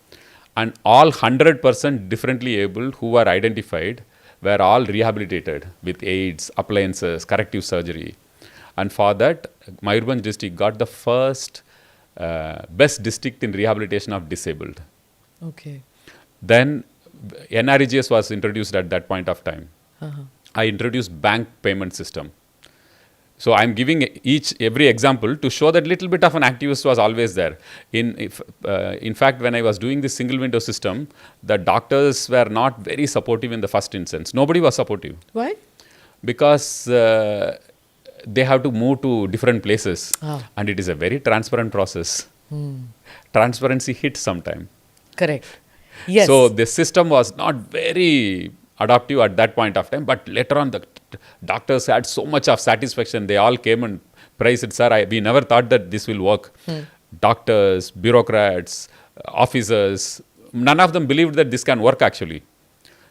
[SPEAKER 2] And all 100% differently abled who were identified were all rehabilitated with aids, appliances, corrective surgery. And for that, Mayurbhanj district got the first best district in rehabilitation of disabled.
[SPEAKER 1] Okay.
[SPEAKER 2] Then NREGS was introduced at that point of time. I introduced bank payment system. So I'm giving every example to show that little bit of an activist was always there. In fact, when I was doing this single window system, the doctors were not very supportive in the first instance. Nobody was supportive.
[SPEAKER 1] Why?
[SPEAKER 2] Because they have to move to different places. And it is a very transparent process. Transparency hits sometime.
[SPEAKER 1] Correct. Yes.
[SPEAKER 2] So the system was not very adaptive at that point of time, but later on the doctors had so much of satisfaction. They all came and praised it, sir. We never thought that this will work. Doctors, bureaucrats, officers, none of them believed that this can work actually.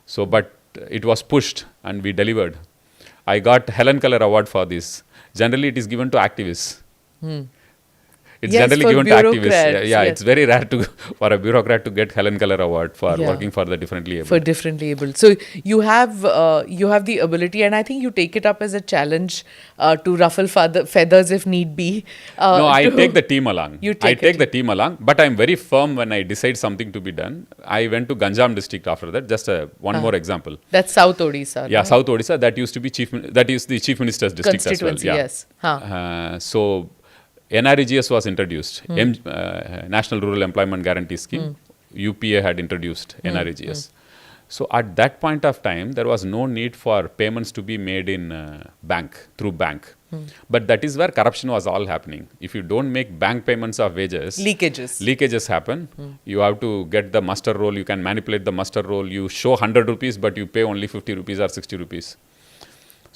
[SPEAKER 2] So, but it was pushed and we delivered. I got Helen Keller Award for this. Generally, it is given to activists. It's generally given to activists. Yeah, it's very rare for a bureaucrat to get Helen Keller Award for working for the differently abled.
[SPEAKER 1] For differently abled. So you have the ability, and I think you take it up as a challenge to ruffle feathers if need be.
[SPEAKER 2] No, I take the team along.
[SPEAKER 1] I
[SPEAKER 2] take the team along, but I'm very firm when I decide something to be done. I went to Ganjam district after that. Just one more example.
[SPEAKER 1] That's South Odisha.
[SPEAKER 2] Yeah, South Odisha. That used to be the chief minister's district as well. Yeah.
[SPEAKER 1] Yes.
[SPEAKER 2] So NREGS was introduced, National Rural Employment Guarantee Scheme. UPA had introduced NREGS. So at that point of time, there was no need for payments to be made in through bank. But that is where corruption was all happening. If you don't make bank payments of wages, leakages happen. You have to get the muster roll. You can manipulate the muster roll. You show 100 rupees, but you pay only 50 rupees or 60 rupees.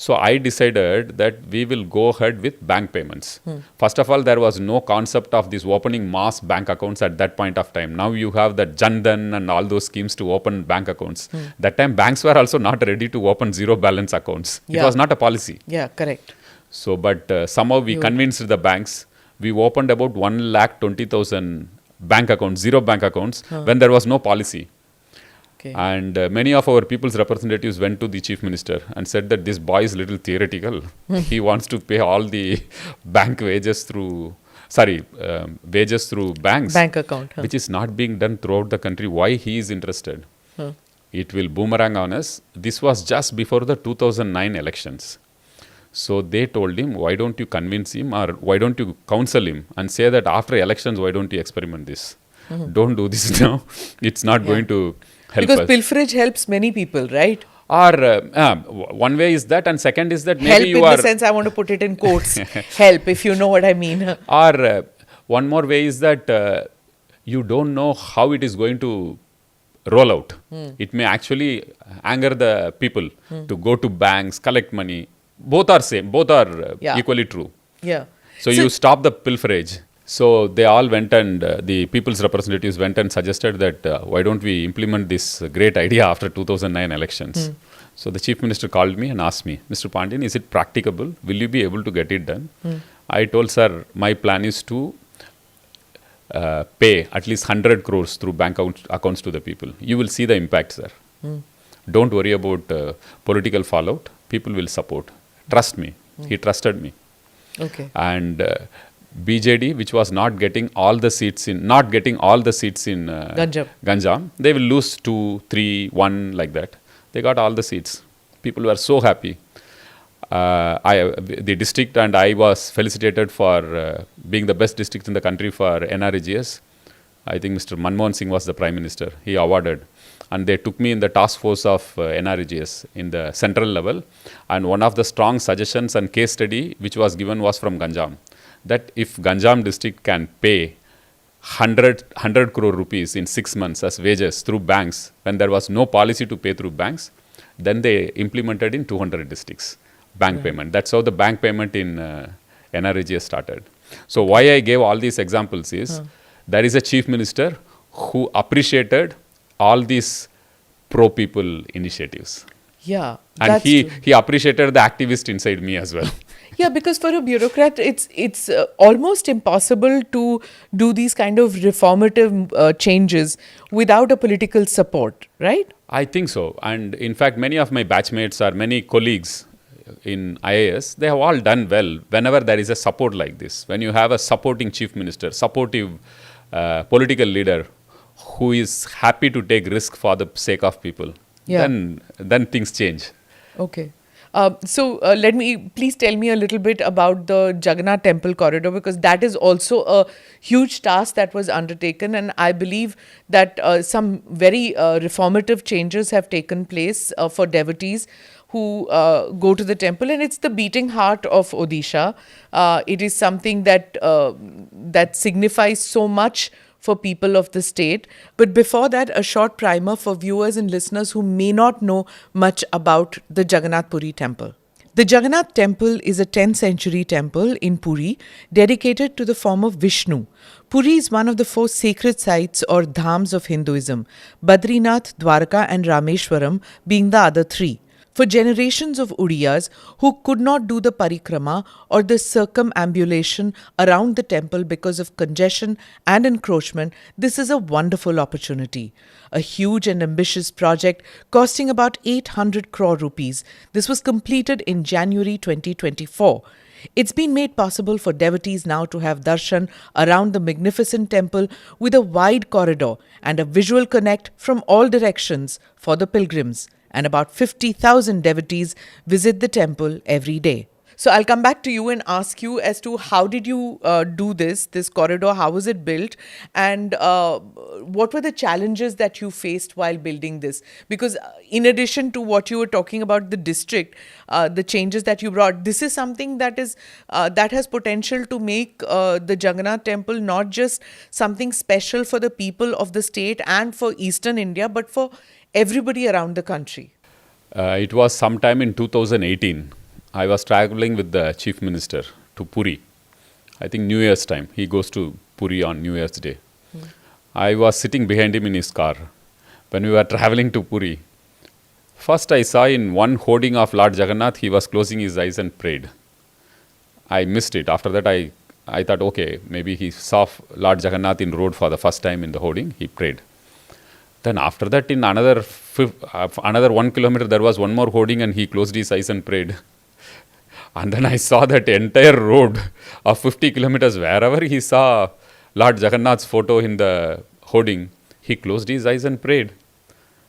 [SPEAKER 2] So I decided that we will go ahead with bank payments. First of all, there was no concept of this opening mass bank accounts at that point of time. Now you have the Jan Dhan and all those schemes to open bank accounts. That time banks were also not ready to open zero balance accounts. It was not a policy.
[SPEAKER 1] Yeah, correct.
[SPEAKER 2] So, but somehow we convinced the banks. We opened about 1,20,000 bank accounts, zero bank accounts, when there was no policy.
[SPEAKER 1] Okay.
[SPEAKER 2] And many of our people's representatives went to the chief minister and said that this boy is little theoretical. He wants to pay all the bank wages through banks.
[SPEAKER 1] Bank account.
[SPEAKER 2] Which is not being done throughout the country. Why he is interested? It will boomerang on us. This was just before the 2009 elections. So they told him, why don't you convince him or why don't you counsel him and say that after elections, why don't you experiment this? Don't do this now. It's not going to help
[SPEAKER 1] because
[SPEAKER 2] us.
[SPEAKER 1] pilferage helps many people, right?
[SPEAKER 2] Or one way is that, and second is that maybe
[SPEAKER 1] help
[SPEAKER 2] you
[SPEAKER 1] in the sense I want to put it in quotes. Help, if you know what I mean.
[SPEAKER 2] Or one more way is that you don't know how it is going to roll out. It may actually anger the people to go to banks, collect money. Both are same. Both are equally true.
[SPEAKER 1] Yeah.
[SPEAKER 2] So you stop the pilferage. So they all went and the people's representatives went and suggested that why don't we implement this great idea after 2009 elections. So the chief minister called me and asked me, Mr. Pandian, is it practicable? Will you be able to get it done? I told, sir, my plan is to pay at least 100 crores through bank accounts to the people. You will see the impact, sir. Don't worry about political fallout. People will support. Trust me. He trusted me.
[SPEAKER 1] Okay.
[SPEAKER 2] And BJD, which was not getting all the seats in Ganjam, they will lose 2, 3, 1 like that. They got all the seats. People were so happy. The district and I was felicitated for being the best district in the country for NREGS. I think Mr. Manmohan Singh was the Prime Minister. He awarded. And they took me in the task force of NREGS in the central level. And one of the strong suggestions and case study which was given was from Ganjam. That if Ganjam district can pay 100 crore rupees in 6 months as wages through banks, when there was no policy to pay through banks, Then they implemented in 200 districts bank payment. That's how the bank payment in NREGS started. So why I gave all these examples is there is a chief minister who appreciated all these pro people initiatives.
[SPEAKER 1] Yeah,
[SPEAKER 2] And
[SPEAKER 1] that's
[SPEAKER 2] he,
[SPEAKER 1] true.
[SPEAKER 2] he appreciated the activist inside me as well.
[SPEAKER 1] Yeah, because for a bureaucrat, it's almost impossible to do these kind of reformative changes without a political support, right?
[SPEAKER 2] I think so. And in fact, many of my batchmates or many colleagues in IAS, they have all done well whenever there is a support like this. When you have a supporting chief minister, supportive political leader who is happy to take risk for the sake of people,
[SPEAKER 1] Yeah.
[SPEAKER 2] then things change.
[SPEAKER 1] Okay. Let me please tell me a little bit about the Jagannath temple corridor, because that is also a huge task that was undertaken, and I believe that some very reformative changes have taken place for devotees who go to the temple, and it's the beating heart of Odisha. It is something that that signifies so much for people of the state. But before that, a short primer for viewers and listeners who may not know much about the Jagannath Puri temple. The Jagannath temple is a 10th century temple in Puri dedicated to the form of Vishnu. Puri is one of the 4 sacred sites or dhams of Hinduism, Badrinath, Dwarka and Rameshwaram being the other 3. For generations of Udiyas who could not do the parikrama or the circumambulation around the temple because of congestion and encroachment, this is a wonderful opportunity. A huge and ambitious project costing about 800 crore rupees. This was completed in January 2024. It's been made possible for devotees now to have darshan around the magnificent temple with a wide corridor and a visual connect from all directions for the pilgrims. And about 50,000 devotees visit the temple every day. So I'll come back to you and ask you as to how did you do this corridor, how was it built, and what were the challenges that you faced while building this? Because in addition to what you were talking about the district, the changes that you brought, this is something that is that has potential to make the Jagannath temple not just something special for the people of the state and for Eastern India, but for everybody around the country.
[SPEAKER 2] It was sometime in 2018. I was traveling with the chief minister to Puri. I think New Year's time. He goes to Puri on New Year's Day. I was sitting behind him in his car when we were traveling to Puri. First I saw in one hoarding of Lord Jagannath, he was closing his eyes and prayed. I missed it. After that I thought, okay, maybe he saw Lord Jagannath in road for the first time in the hoarding. He prayed. Then after that, in another 1 kilometer, there was one more hoarding and he closed his eyes and prayed. And then I saw that entire road of 50 kilometers, wherever he saw Lord Jagannath's photo in the hoarding, he closed his eyes and prayed.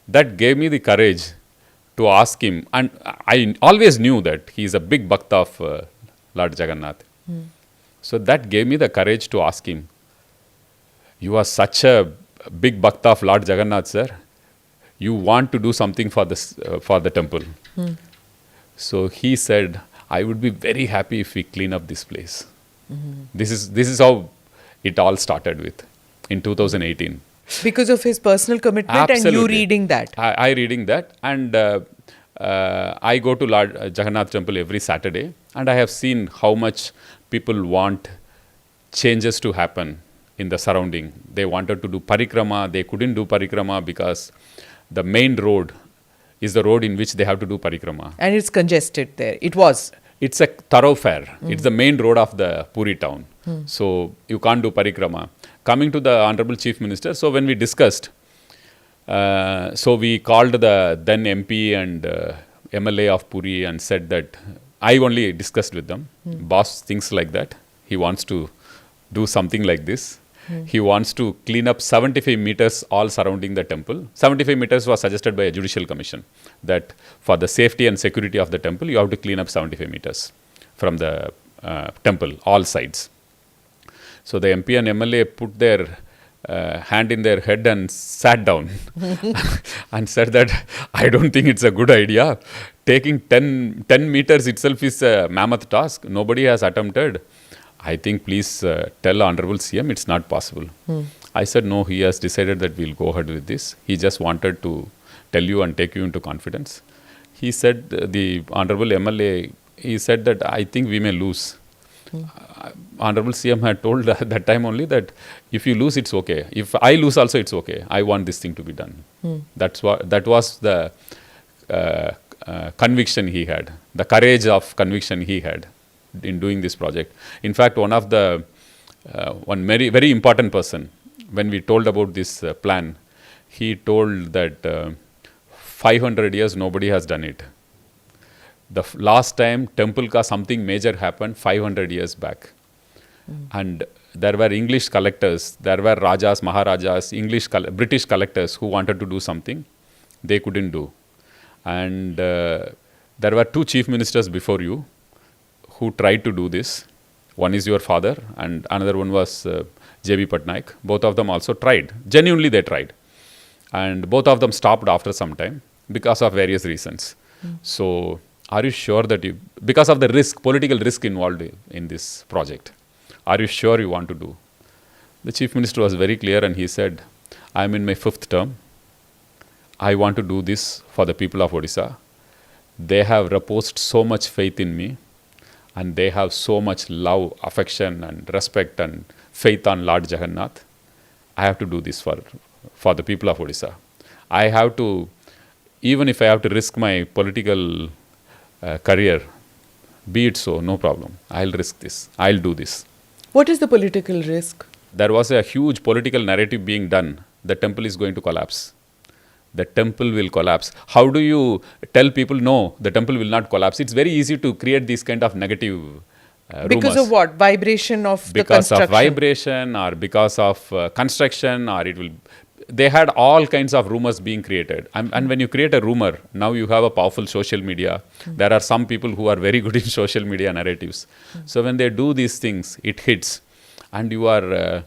[SPEAKER 2] That gave me the courage to ask him. And I always knew that he is a big bhakta of Lord Jagannath. So that gave me the courage to ask him, you are such a big bhakta of Lord Jagannath, sir. You want to do something for this for the temple. So he said, I would be very happy if we clean up this place. This is how it all started with in 2018.
[SPEAKER 1] Because of his personal commitment.
[SPEAKER 2] Absolutely.
[SPEAKER 1] And you reading that.
[SPEAKER 2] I reading that, and I go to Lord Jagannath temple every Saturday, and I have seen how much people want changes to happen in the surrounding. They wanted to do parikrama, they couldn't do parikrama because the main road is the road in which they have to do parikrama.
[SPEAKER 1] And it's congested there. It was.
[SPEAKER 2] It's a thoroughfare. It's the main road of the Puri town. So you can't do parikrama. Coming to the Honorable Chief Minister, so when we discussed, so we called the then MP and MLA of Puri and said that, I only discussed with them, boss thinks like that. He wants to do something like this. He wants to clean up 75 meters all surrounding the temple. 75 meters was suggested by a judicial commission that for the safety and security of the temple, you have to clean up 75 meters from the temple, all sides. So the MP and MLA put their hand in their head and sat down and said that, I don't think it's a good idea. Taking 10 meters itself is a mammoth task. Nobody has attempted. I think please tell Honorable CM it's not possible. I said, no, he has decided that we'll go ahead with this. He just wanted to tell you and take you into confidence. he said, the Honorable MLA, he said that I think we may lose. Honorable CM had told at that time only that if you lose, it's okay. If I lose also, it's okay. I want this thing to be done. That was the conviction he had, the courage of conviction he had in doing this project. In fact, one very, very important person, when we told about this plan, he told that 500 years nobody has done it. The last time temple ka something major happened 500 years back. And there were English collectors, there were Rajas, Maharajas, British collectors who wanted to do something. They couldn't do. And there were two chief ministers before you who tried to do this. One is your father and another one was VK.Pandian. Both of them also tried. Genuinely they tried. And both of them stopped after some time because of various reasons. So are you sure that because of the risk, political risk involved in this project, are you sure you want to do? The chief minister was very clear and he said, I am in my 5th term. I want to do this for the people of Odisha. They have reposed so much faith in me and they have so much love, affection and respect and faith on Lord Jagannath. I have to do this for the people of Odisha. I have to, even if I have to risk my political career, be it so, no problem. I'll risk this. I'll do this.
[SPEAKER 1] What is the political risk?
[SPEAKER 2] There was a huge political narrative being done. The temple is going to collapse. The temple will collapse. How do you tell people, no, the temple will not collapse? It's very easy to create these kind of negative
[SPEAKER 1] because
[SPEAKER 2] rumors.
[SPEAKER 1] of what? Vibration of the
[SPEAKER 2] Because
[SPEAKER 1] construction?
[SPEAKER 2] of vibration or because of construction or it will... They had all kinds of rumors being created. And when you create a rumor, now you have a powerful social media. There are some people who are very good in social media narratives. So when they do these things, it hits. And you are...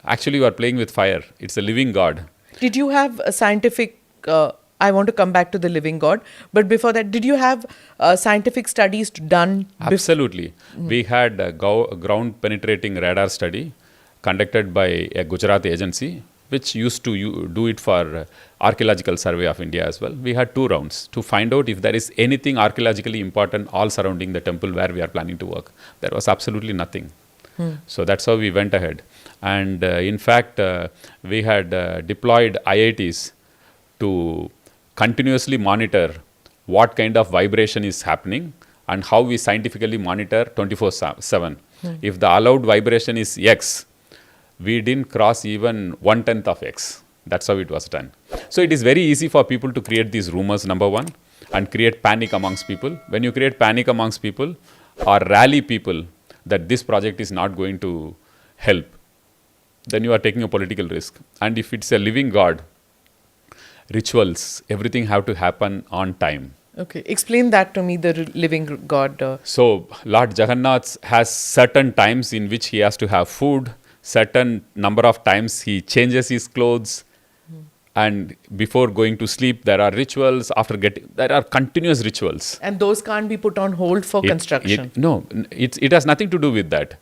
[SPEAKER 2] actually, you are playing with fire. It's a living God.
[SPEAKER 1] Did you have a scientific... I want to come back to the living God. But before that, did you have scientific studies done?
[SPEAKER 2] Absolutely. We had a ground penetrating radar study conducted by a Gujarat agency, which used to do it for Archaeological Survey of India as well. We had 2 rounds to find out if there is anything archaeologically important all surrounding the temple where we are planning to work. There was absolutely nothing. So that's how we went ahead. And in fact, we had deployed IITs to continuously monitor what kind of vibration is happening and how we scientifically monitor 24/7. If the allowed vibration is X, we didn't cross even 1/10 of X. That's how it was done. So it is very easy for people to create these rumors, number one, and create panic amongst people. When you create panic amongst people or rally people that this project is not going to help, then you are taking a political risk. And if it's a living God, rituals, everything have to happen on time.
[SPEAKER 1] Okay, explain that to me, the living God.
[SPEAKER 2] So Lord Jagannath has certain times in which he has to have food, certain number of times he changes his clothes, and before going to sleep there are rituals, there are continuous rituals.
[SPEAKER 1] And those can't be put on hold for construction.
[SPEAKER 2] It has nothing to do with that.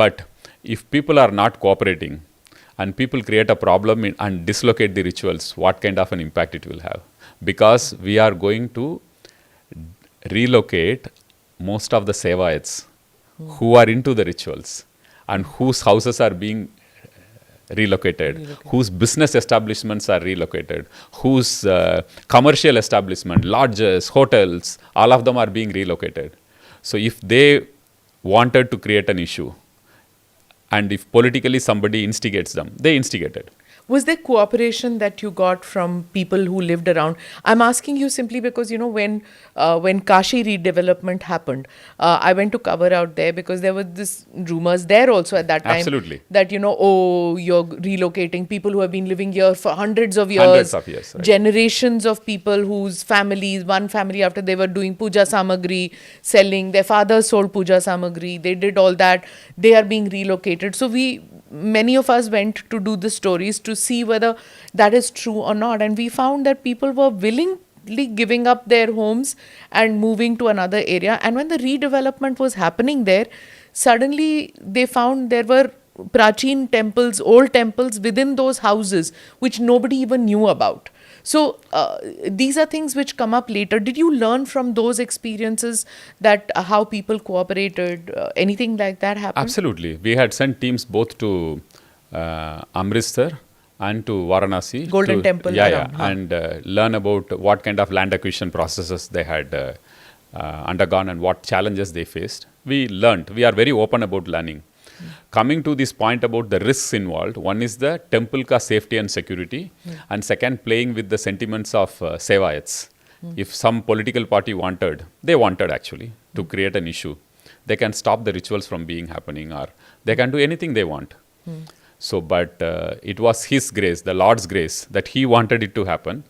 [SPEAKER 2] But if people are not cooperating and people create a problem and dislocate the rituals, what kind of an impact it will have? Because we are going to relocate most of the Sevaites who are into the rituals and whose houses are being relocated, whose business establishments are relocated, whose commercial establishment, lodges, hotels, all of them are being relocated. So if they wanted to create an issue, and if politically somebody instigates them, they instigated.
[SPEAKER 1] Was there cooperation that you got from people who lived around? I'm asking you simply because, when Kashi redevelopment happened, I went to cover out there because there were this rumors there also at that time.
[SPEAKER 2] Absolutely.
[SPEAKER 1] That, you're relocating people who have been living here for hundreds of years.
[SPEAKER 2] Hundreds of years, right.
[SPEAKER 1] Generations of people whose families, one family after they were doing puja samagri, selling, their fathers sold puja samagri, they did all that, they are being relocated. So many of us went to do the stories to see whether that is true or not, and we found that people were willingly giving up their homes and moving to another area. And when the redevelopment was happening there, suddenly they found there were prachin temples, old temples within those houses which nobody even knew about. So these are things which come up later. Did you learn from those experiences that how people cooperated? Anything like that happened?
[SPEAKER 2] Absolutely. We had sent teams both to Amritsar and to Varanasi.
[SPEAKER 1] Golden Temple
[SPEAKER 2] Yeah,
[SPEAKER 1] around, huh?
[SPEAKER 2] and learn about what kind of land acquisition processes they had undergone and what challenges they faced. We learned. We are very open about learning. Coming to this point about the risks involved, one is the temple ka safety and security, and second, playing with the sentiments of Sevayats. If some political party they wanted actually to create an issue, they can stop the rituals from being happening, or they can do anything they want. So, but it was His grace, the Lord's grace, that He wanted it to happen.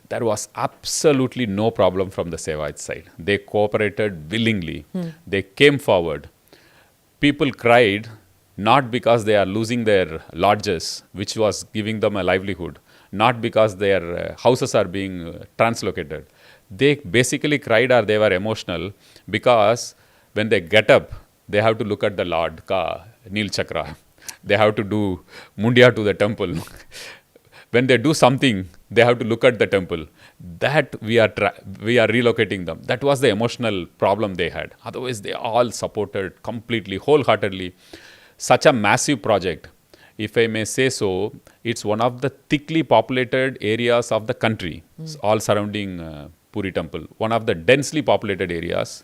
[SPEAKER 2] There was absolutely no problem from the Sevayat side. They cooperated willingly. They came forward. People cried not because they are losing their lodges, which was giving them a livelihood, not because their houses are being translocated. They basically cried or they were emotional because when they get up, they have to look at the Lord, Ka Nil Chakra. They have to do Mundya to the temple. When they do something, they have to look at the temple. That we are relocating them. That was the emotional problem they had. Otherwise, they all supported completely, wholeheartedly. Such a massive project, if I may say so, it's one of the thickly populated areas of the country, all surrounding Puri temple. One of the densely populated areas,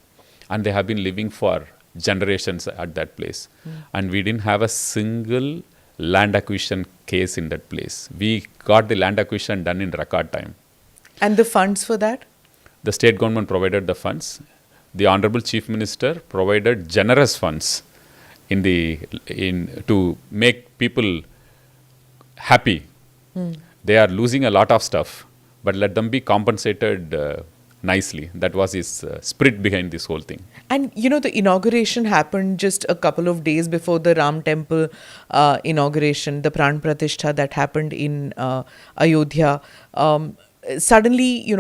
[SPEAKER 2] and they have been living for generations at that place. And we didn't have a single land acquisition case in that place. We got the land acquisition done in record time.
[SPEAKER 1] And the funds for that?
[SPEAKER 2] The state government provided the funds. The Honorable Chief Minister provided generous funds to make people happy. They are losing a lot of stuff, but let them be compensated nicely. That was his spirit behind this whole thing.
[SPEAKER 1] And the inauguration happened just a couple of days before the Ram temple inauguration, the Pran Pratishtha that happened in Ayodhya. Suddenly,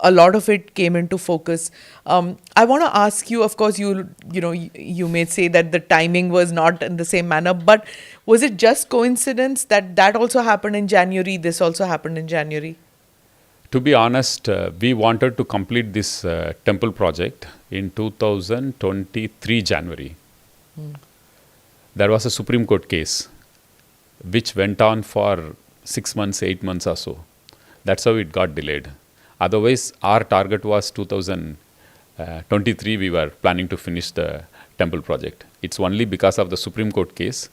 [SPEAKER 1] a lot of it came into focus. I want to ask you, of course, you may say that the timing was not in the same manner, but was it just coincidence that also happened in January, this also happened in January?
[SPEAKER 2] To be honest, we wanted to complete this temple project in 2023 January. There was a Supreme Court case which went on for 6 months, 8 months or so. That's how it got delayed. Otherwise, our target was 2023, we were planning to finish the temple project. It's only because of the Supreme Court case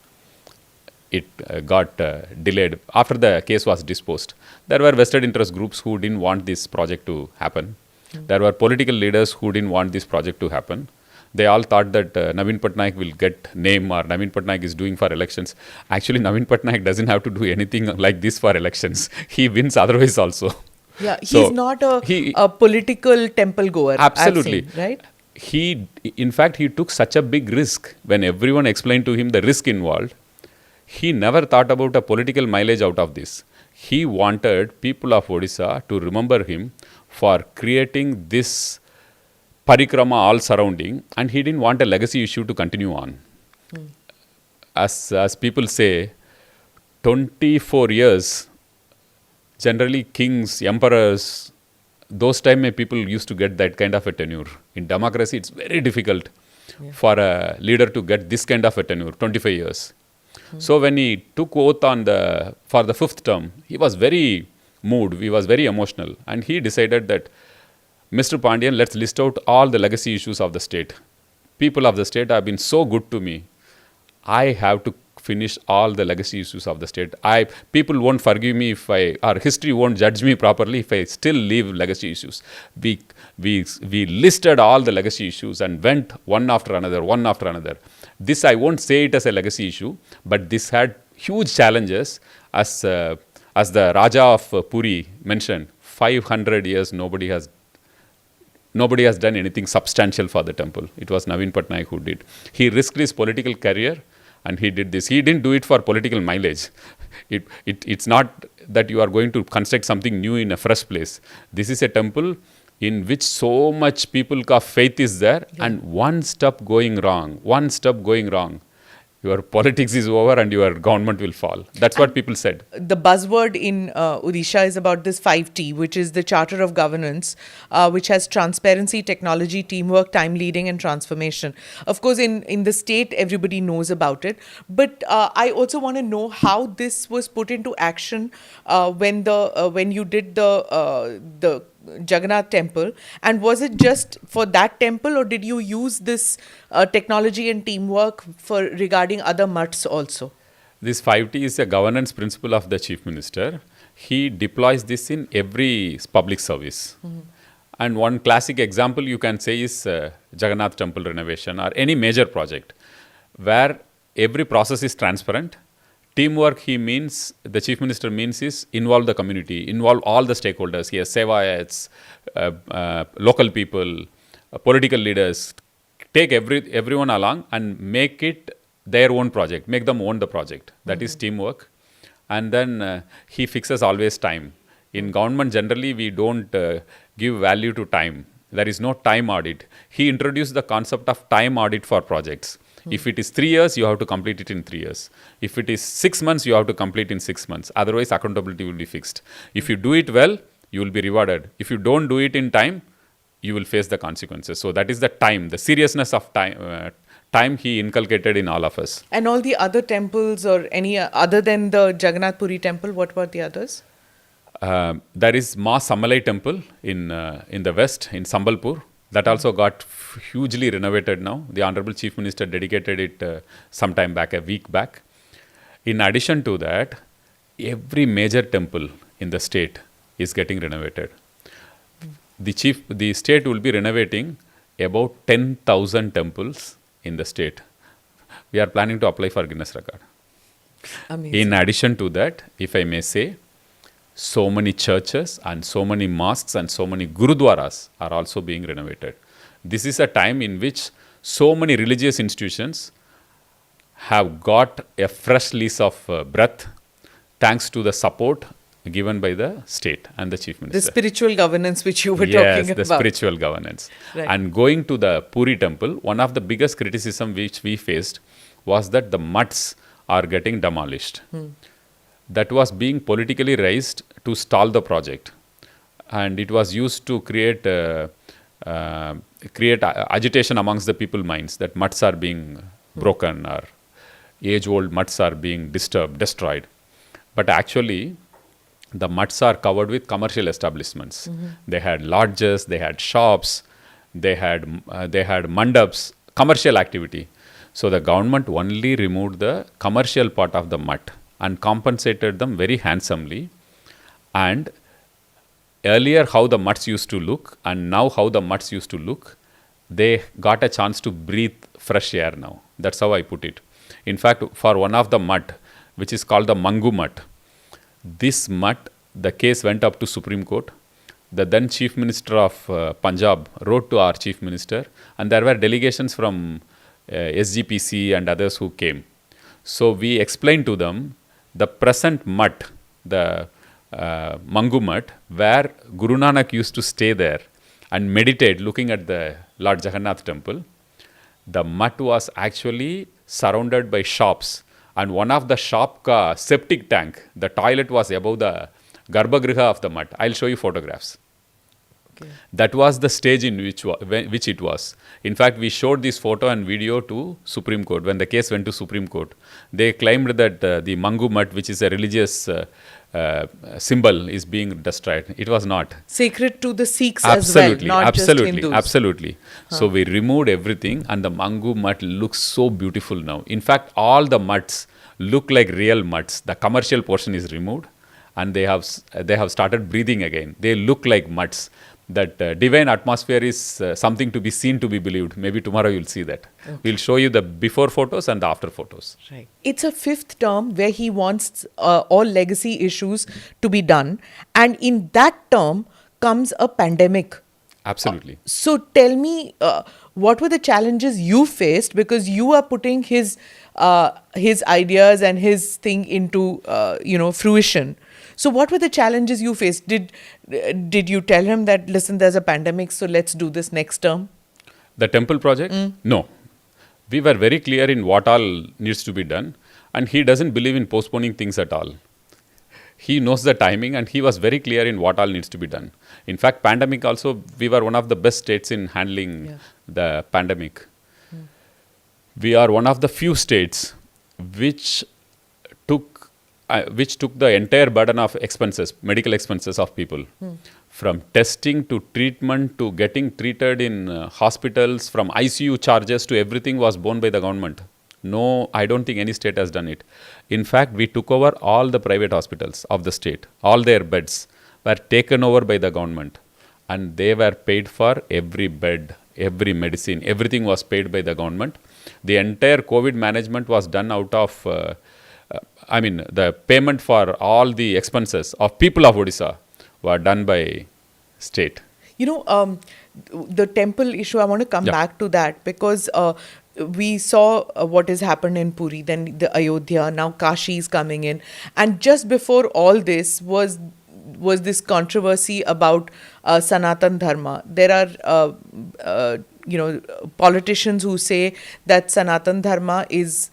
[SPEAKER 2] it got delayed after the case was disposed. There were vested interest groups who didn't want this project to happen. There were political leaders who didn't want this project to happen. They all thought that Naveen Patnaik will get name or Naveen Patnaik is doing for elections. Actually, Naveen Patnaik doesn't have to do anything like this for elections. He wins otherwise also.
[SPEAKER 1] Yeah, he's not a political temple goer.
[SPEAKER 2] Absolutely.
[SPEAKER 1] I've seen, right?
[SPEAKER 2] In fact, he took such a big risk when everyone explained to him the risk involved. He never thought about a political mileage out of this. He wanted people of Odisha to remember him for creating this parikrama all surrounding, and he didn't want a legacy issue to continue on. As people say, 24 years, generally kings, emperors, those time people used to get that kind of a tenure. In democracy, it's very difficult for a leader to get this kind of a tenure, 25 years. So when he took oath for the 5th term, he was very moved, he was very emotional, and he decided that, Mr. Pandian, let's list out all the legacy issues of the state. People of the state have been so good to me. I have to finish all the legacy issues of the state. People won't forgive me or history won't judge me properly if I still leave legacy issues. We listed all the legacy issues and went one after another. This, I won't say it as a legacy issue, but this had huge challenges. As the Raja of Puri mentioned, 500 years nobody has done anything substantial for the temple. It was Naveen Patnaik who did. He risked his political career and he did this. He didn't do it for political mileage. It's not that you are going to construct something new in a fresh place. This is a temple in which so much people ka faith is there, and one step going wrong, your politics is over and your government will fall. That's what people said.
[SPEAKER 1] The buzzword in Odisha is about this 5T, which is the Charter of Governance, which has transparency, technology, teamwork, time leading, and transformation. Of course, in the state, everybody knows about it. But I also want to know how this was put into action when you did the Jagannath temple, and was it just for that temple, or did you use this technology and teamwork for regarding other mutts also?
[SPEAKER 2] This 5T is a governance principle of the chief minister. He deploys this in every public service. And one classic example you can say is Jagannath temple renovation or any major project where every process is transparent. Teamwork, the chief minister means is involve the community, involve all the stakeholders. He has sevayats, local people, political leaders. Take everyone along and make it their own project, make them own the project. That is teamwork. And then he fixes always time. In government, generally, we don't give value to time. There is no time audit. He introduced the concept of time audit for projects. If it is 3 years, you have to complete it in 3 years. If it is 6 months, you have to complete in 6 months. Otherwise, accountability will be fixed. If you do it well, you will be rewarded. If you don't do it in time, you will face the consequences. So that is the time, the seriousness of time. Time he inculcated in all of us.
[SPEAKER 1] And all the other temples, or any other than the Jagannath Puri temple, what were the others?
[SPEAKER 2] There is Ma Samalai temple in the west, in Sambalpur. That also got hugely renovated now. The Honorable Chief Minister dedicated it some time back, a week back. In addition to that, every major temple in the state is getting renovated. The state will be renovating about 10,000 temples in the state. We are planning to apply for Guinness record.
[SPEAKER 1] Amazing.
[SPEAKER 2] In addition to that, if I may say, so many churches and so many mosques and so many gurudwaras are also being renovated. This is a time in which so many religious institutions have got a fresh lease of breath thanks to the support given by the state and the chief minister.
[SPEAKER 1] The spiritual governance which you were talking about.
[SPEAKER 2] Yes, the spiritual governance.
[SPEAKER 1] Right.
[SPEAKER 2] And going to the Puri temple, one of the biggest criticism which we faced was that the mutts are getting demolished. That was being politically raised to stall the project, and it was used to create agitation amongst the people minds that mutts are being broken or age-old mutts are being destroyed. But actually, the mutts are covered with commercial establishments. They had lodges, they had shops, they had mandaps, commercial activity. So the government only removed the commercial part of the mutt and compensated them very handsomely. And earlier how the mutts used to look and now how the mutts used to look, they got a chance to breathe fresh air now. That's how I put it. In fact, for one of the mutt, which is called the Mangu mutt, this mutt, the case went up to Supreme Court. The then Chief Minister of Punjab wrote to our Chief Minister, and there were delegations from SGPC and others who came. So we explained to them the present mutt, the Mangu mutt, where Guru Nanak used to stay there and meditate looking at the Lord Jagannath temple. The mutt was actually surrounded by shops, and one of the shop ka septic tank, the toilet was above the Garbhagriha of the mutt. I'll show you photographs. Okay. That was the stage in which it was. In fact, we showed this photo and video to Supreme Court. When the case went to Supreme Court, they claimed that the Mangu mutt, which is a religious symbol, is being destroyed. It was not.
[SPEAKER 1] Sacred to the Sikhs as well, not just Hindus.
[SPEAKER 2] Absolutely. So we removed everything, and the Mangu mutt looks so beautiful now. In fact, all the mutts look like real mutts. The commercial portion is removed, and they have started breathing again. They look like mutts. That divine atmosphere is something to be seen, to be believed. Maybe tomorrow you'll see that. Okay. We'll show you the before photos and the after photos.
[SPEAKER 1] Right. It's a fifth term where he wants all legacy issues to be done. And in that term comes a pandemic.
[SPEAKER 2] Absolutely.
[SPEAKER 1] So tell me, what were the challenges you faced? Because you are putting his ideas and his thing into, fruition. So what were the challenges you faced? Did you tell him that, listen, there's a pandemic, so let's do this next term?
[SPEAKER 2] The temple project? No. we were very clear in what all needs to be done, and he doesn't believe in postponing things at all. He knows the timing, and he was very clear in what all needs to be done. In fact, pandemic also, we were one of the best states in handling the pandemic. We are one of the few states which took the entire burden of expenses, medical expenses of people, from testing to treatment to getting treated in hospitals, from ICU charges to everything was borne by the government. No, I don't think any state has done it. In fact, we took over all the private hospitals of the state. All their beds were taken over by the government, and they were paid for every bed, every medicine, everything was paid by the government. The entire COVID management was done out of, the payment for all the expenses of people of Odisha were done by state.
[SPEAKER 1] The temple issue, I want to come back to that because we saw what has happened in Puri, then the Ayodhya, now Kashi is coming in. And just before all this was this controversy about Sanatan Dharma. There are, politicians who say that Sanatan Dharma is,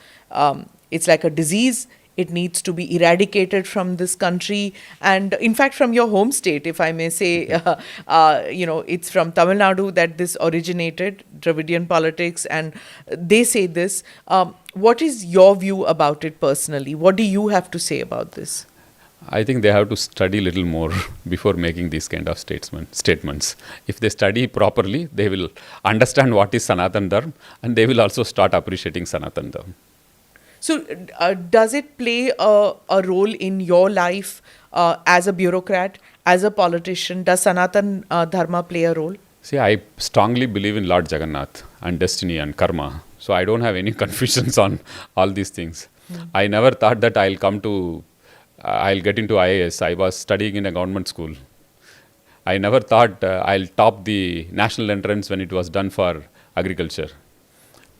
[SPEAKER 1] it's like a disease. It needs to be eradicated from this country. And in fact, from your home state, if I may say, it's from Tamil Nadu that this originated, Dravidian politics, and they say this. What is your view about it personally? What do you have to say about this?
[SPEAKER 2] I think they have to study a little more before making these kind of statements. If they study properly, they will understand what is Sanatan Dharma, and they will also start appreciating Sanatan Dharma.
[SPEAKER 1] So, does it play a role in your life as a bureaucrat, as a politician? Does Sanatan Dharma play a role?
[SPEAKER 2] See, I strongly believe in Lord Jagannath and destiny and karma. So, I don't have any confusions on all these things. I never thought that I'll get into IAS. I was studying in a government school. I never thought I'll top the national entrance when it was done for agriculture.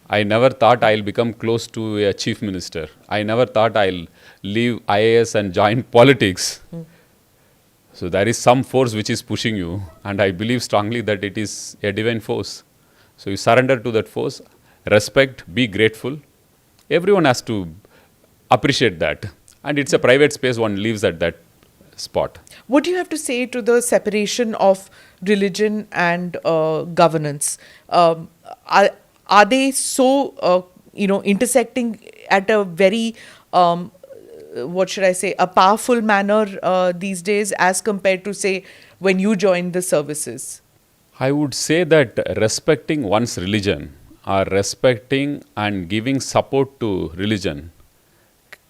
[SPEAKER 2] I never thought I'll become close to a chief minister. I never thought I'll leave IAS and join politics. So there is some force which is pushing you, and I believe strongly that it is a divine force. So you surrender to that force, respect, be grateful. Everyone has to appreciate that. And it's a private space, one lives at that spot.
[SPEAKER 1] What do you have to say to the separation of religion and governance? Are they so, intersecting at a very, a powerful manner these days as compared to, say, when you joined the services?
[SPEAKER 2] I would say that respecting one's religion or respecting and giving support to religion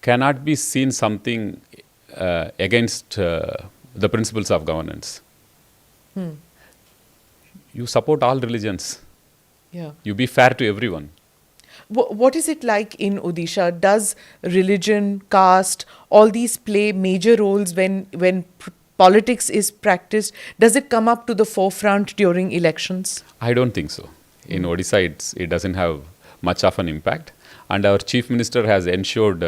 [SPEAKER 2] cannot be seen something against the principles of governance. You support all religions.
[SPEAKER 1] Yeah.
[SPEAKER 2] You be fair to everyone.
[SPEAKER 1] What is it like in Odisha? Does religion, caste, all these play major roles when politics is practiced? Does it come up to the forefront during elections?
[SPEAKER 2] I don't think so. In Odisha, it doesn't have much of an impact. And our chief minister has ensured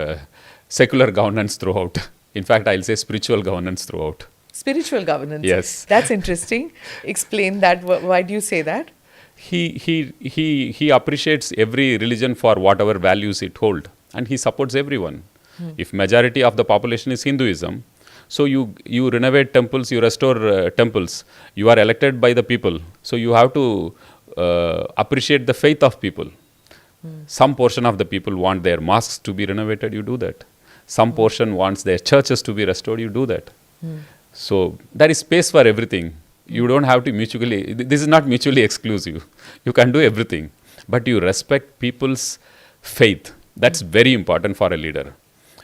[SPEAKER 2] secular governance throughout. In fact, I'll say spiritual governance throughout.
[SPEAKER 1] Spiritual governance?
[SPEAKER 2] Yes.
[SPEAKER 1] That's interesting. Explain that. Why do you say that?
[SPEAKER 2] He appreciates every religion for whatever values it holds, and he supports everyone. If majority of the population is Hinduism, so you renovate temples, you restore temples. You are elected by the people, so you have to appreciate the faith of people. Some portion of the people want their mosques to be renovated, you do that. Some portion wants their churches to be restored, you do that. So there is space for everything. You don't have to this is not mutually exclusive. You can do everything, but you respect people's faith. That's very important for a leader.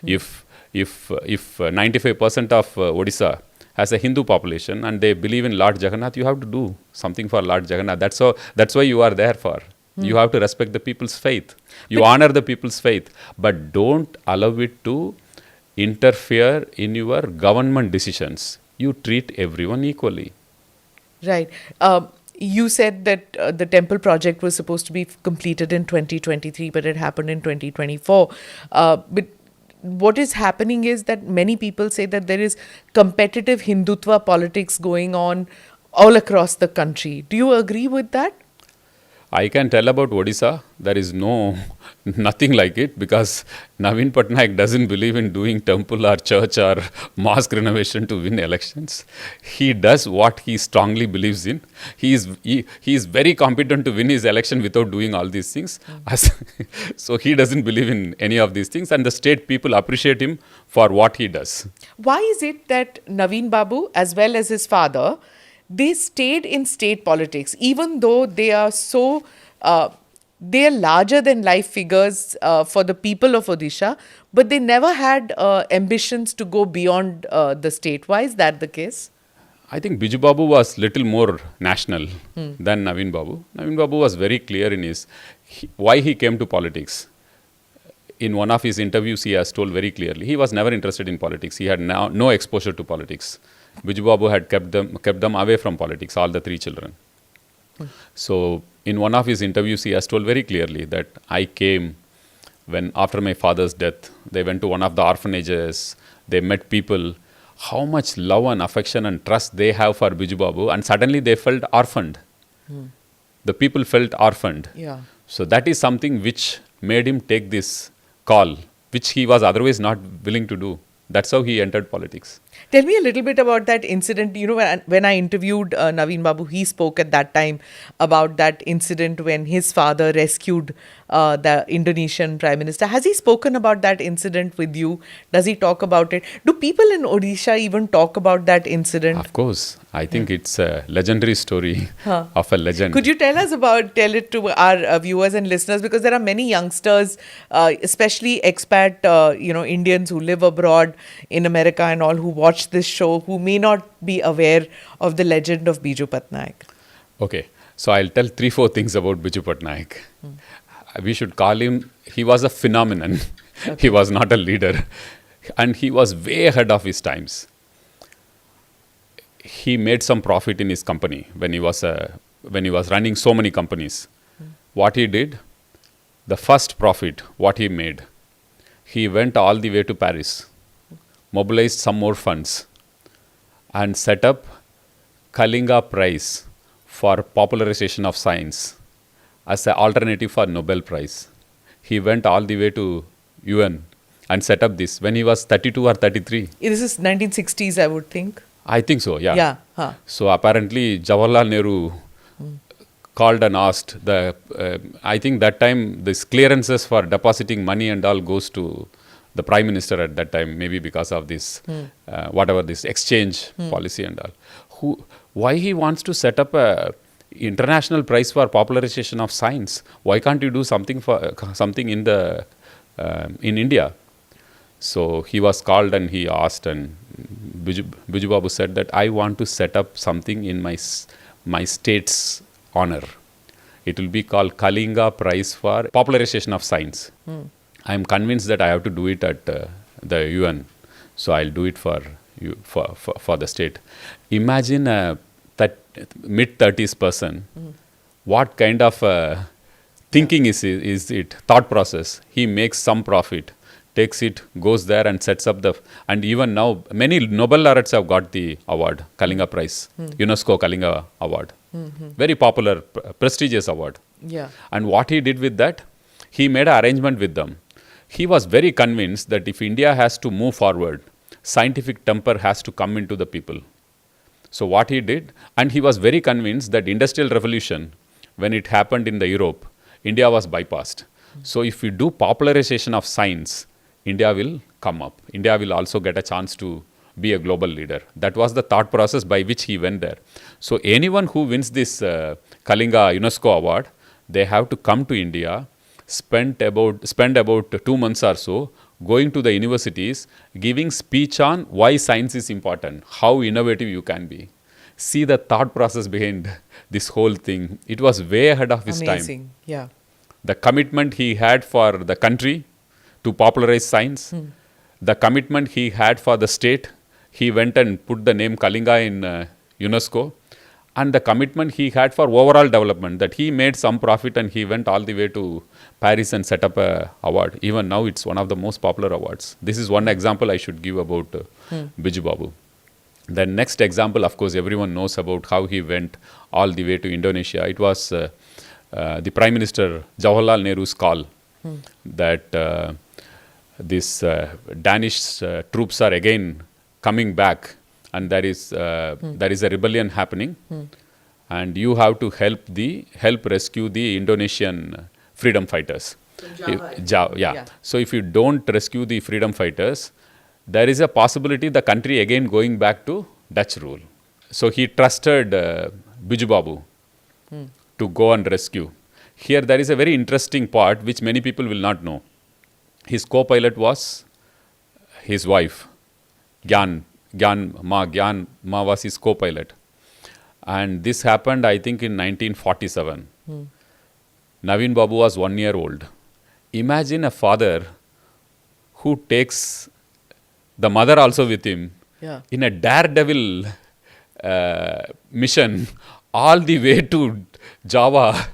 [SPEAKER 2] If 95% of Odisha has a Hindu population and they believe in Lord Jagannath, you have to do something for Lord Jagannath. That's why you are there for. You have to respect the people's faith. You honor the people's faith, but don't allow it to interfere in your government decisions. You treat everyone equally.
[SPEAKER 1] Right. You said that the temple project was supposed to be completed in 2023, but it happened in 2024. But what is happening is that many people say that there is competitive Hindutva politics going on all across the country. Do you agree with that?
[SPEAKER 2] I can tell about Odisha. There is nothing like it because Naveen Patnaik doesn't believe in doing temple or church or mosque renovation to win elections. He does what he strongly believes in. He is very competent to win his election without doing all these things. So he doesn't believe in any of these things, and the state people appreciate him for what he does.
[SPEAKER 1] Why is it that Naveen Babu, as well as his father, they stayed in state politics, even though they are they are larger than life figures for the people of Odisha, but they never had ambitions to go beyond the state? Why is that the case?
[SPEAKER 2] I think Biju Babu was little more national than Naveen Babu. Naveen Babu was very clear in why he came to politics. In one of his interviews, he has told very clearly he was never interested in politics. He had no exposure to politics. Biju Babu had kept them away from politics, all the three children. So in one of his interviews, he has told very clearly that I came when after my father's death, they went to one of the orphanages, they met people, how much love and affection and trust they have for Biju Babu, and suddenly they felt orphaned. The people felt orphaned.
[SPEAKER 1] Yeah.
[SPEAKER 2] So that is something which made him take this call, which he was otherwise not willing to do. That's how he entered politics.
[SPEAKER 1] Tell me a little bit about that incident. You know, when I interviewed Naveen Babu, he spoke at that time about that incident when his father rescued the Indonesian Prime Minister. Has he spoken about that incident with you? Does he talk about it? Do people in Odisha even talk about that incident?
[SPEAKER 2] Of course. I think it's a legendary story of a legend.
[SPEAKER 1] Could you tell it to our viewers and listeners? Because there are many youngsters, especially expat, Indians who live abroad in America and all, who watch this show, who may not be aware of the legend of Biju Patnaik.
[SPEAKER 2] Okay. So I'll tell 3-4 things about Biju Patnaik. We should call him, he was a phenomenon. Okay. He was not a leader. And he was way ahead of his times. He made some profit in his company when he was running so many companies. What he did, the first profit, what he made, he went all the way to Paris, mobilized some more funds, and set up Kalinga Prize for popularization of science as an alternative for Nobel Prize. He went all the way to UN and set up this when he was 32 or 33.
[SPEAKER 1] This is 1960s, I would think.
[SPEAKER 2] I think so, yeah.
[SPEAKER 1] Yeah. Huh.
[SPEAKER 2] So apparently Jawaharlal Nehru called and asked, I think that time these clearances for depositing money and all goes to the Prime Minister at that time, maybe because of this, this exchange policy and all. Why he wants to set up a international prize for popularization of science? Why can't you do something in India? So he was called and he asked, and Biju Babu said that I want to set up something in my state's honor. It will be called Kalinga Prize for Popularization of Science. I am convinced that I have to do it at the UN, so I'll do it for the state. Imagine a mid-30s person. What kind of thinking is it? Thought process. He makes some profit, takes it, goes there and sets up and even now many Nobel laureates have got the award, Kalinga Prize, UNESCO Kalinga Award. Very popular, prestigious award.
[SPEAKER 1] Yeah.
[SPEAKER 2] And what he did with that, he made an arrangement with them. He was very convinced that if India has to move forward, scientific temper has to come into the people. So what he did, and he was very convinced that Industrial Revolution, when it happened in the Europe, India was bypassed. So if we do popularization of science, India will come up. India will also get a chance to be a global leader. That was the thought process by which he went there. So anyone who wins this Kalinga UNESCO award, they have to come to India, spend about 2 months or so, going to the universities, giving speech on why science is important, how innovative you can be. See the thought process behind this whole thing. It was way ahead of his time.
[SPEAKER 1] Amazing, yeah.
[SPEAKER 2] The commitment he had for the country to popularize science, the commitment he had for the state, he went and put the name Kalinga in UNESCO, and the commitment he had for overall development, that he made some profit and he went all the way to Paris and set up a award. Even now it's one of the most popular awards. This is one example I should give about Biju Babu. The next example, of course, everyone knows about how he went all the way to Indonesia. It was the Prime Minister Jawaharlal Nehru's call that these Danish troops are again coming back, and there is a rebellion happening, and you have to help rescue the Indonesian freedom fighters.
[SPEAKER 1] Yeah.
[SPEAKER 2] So if you don't rescue the freedom fighters, there is a possibility the country again going back to Dutch rule. So he trusted Biju Babu to go and rescue. Here there is a very interesting part which many people will not know. His co-pilot was his wife, Gyan Ma was his co-pilot. And this happened, I think, in 1947. Naveen Babu was 1 year old. Imagine a father who takes the mother also with him in a daredevil mission all the way to Java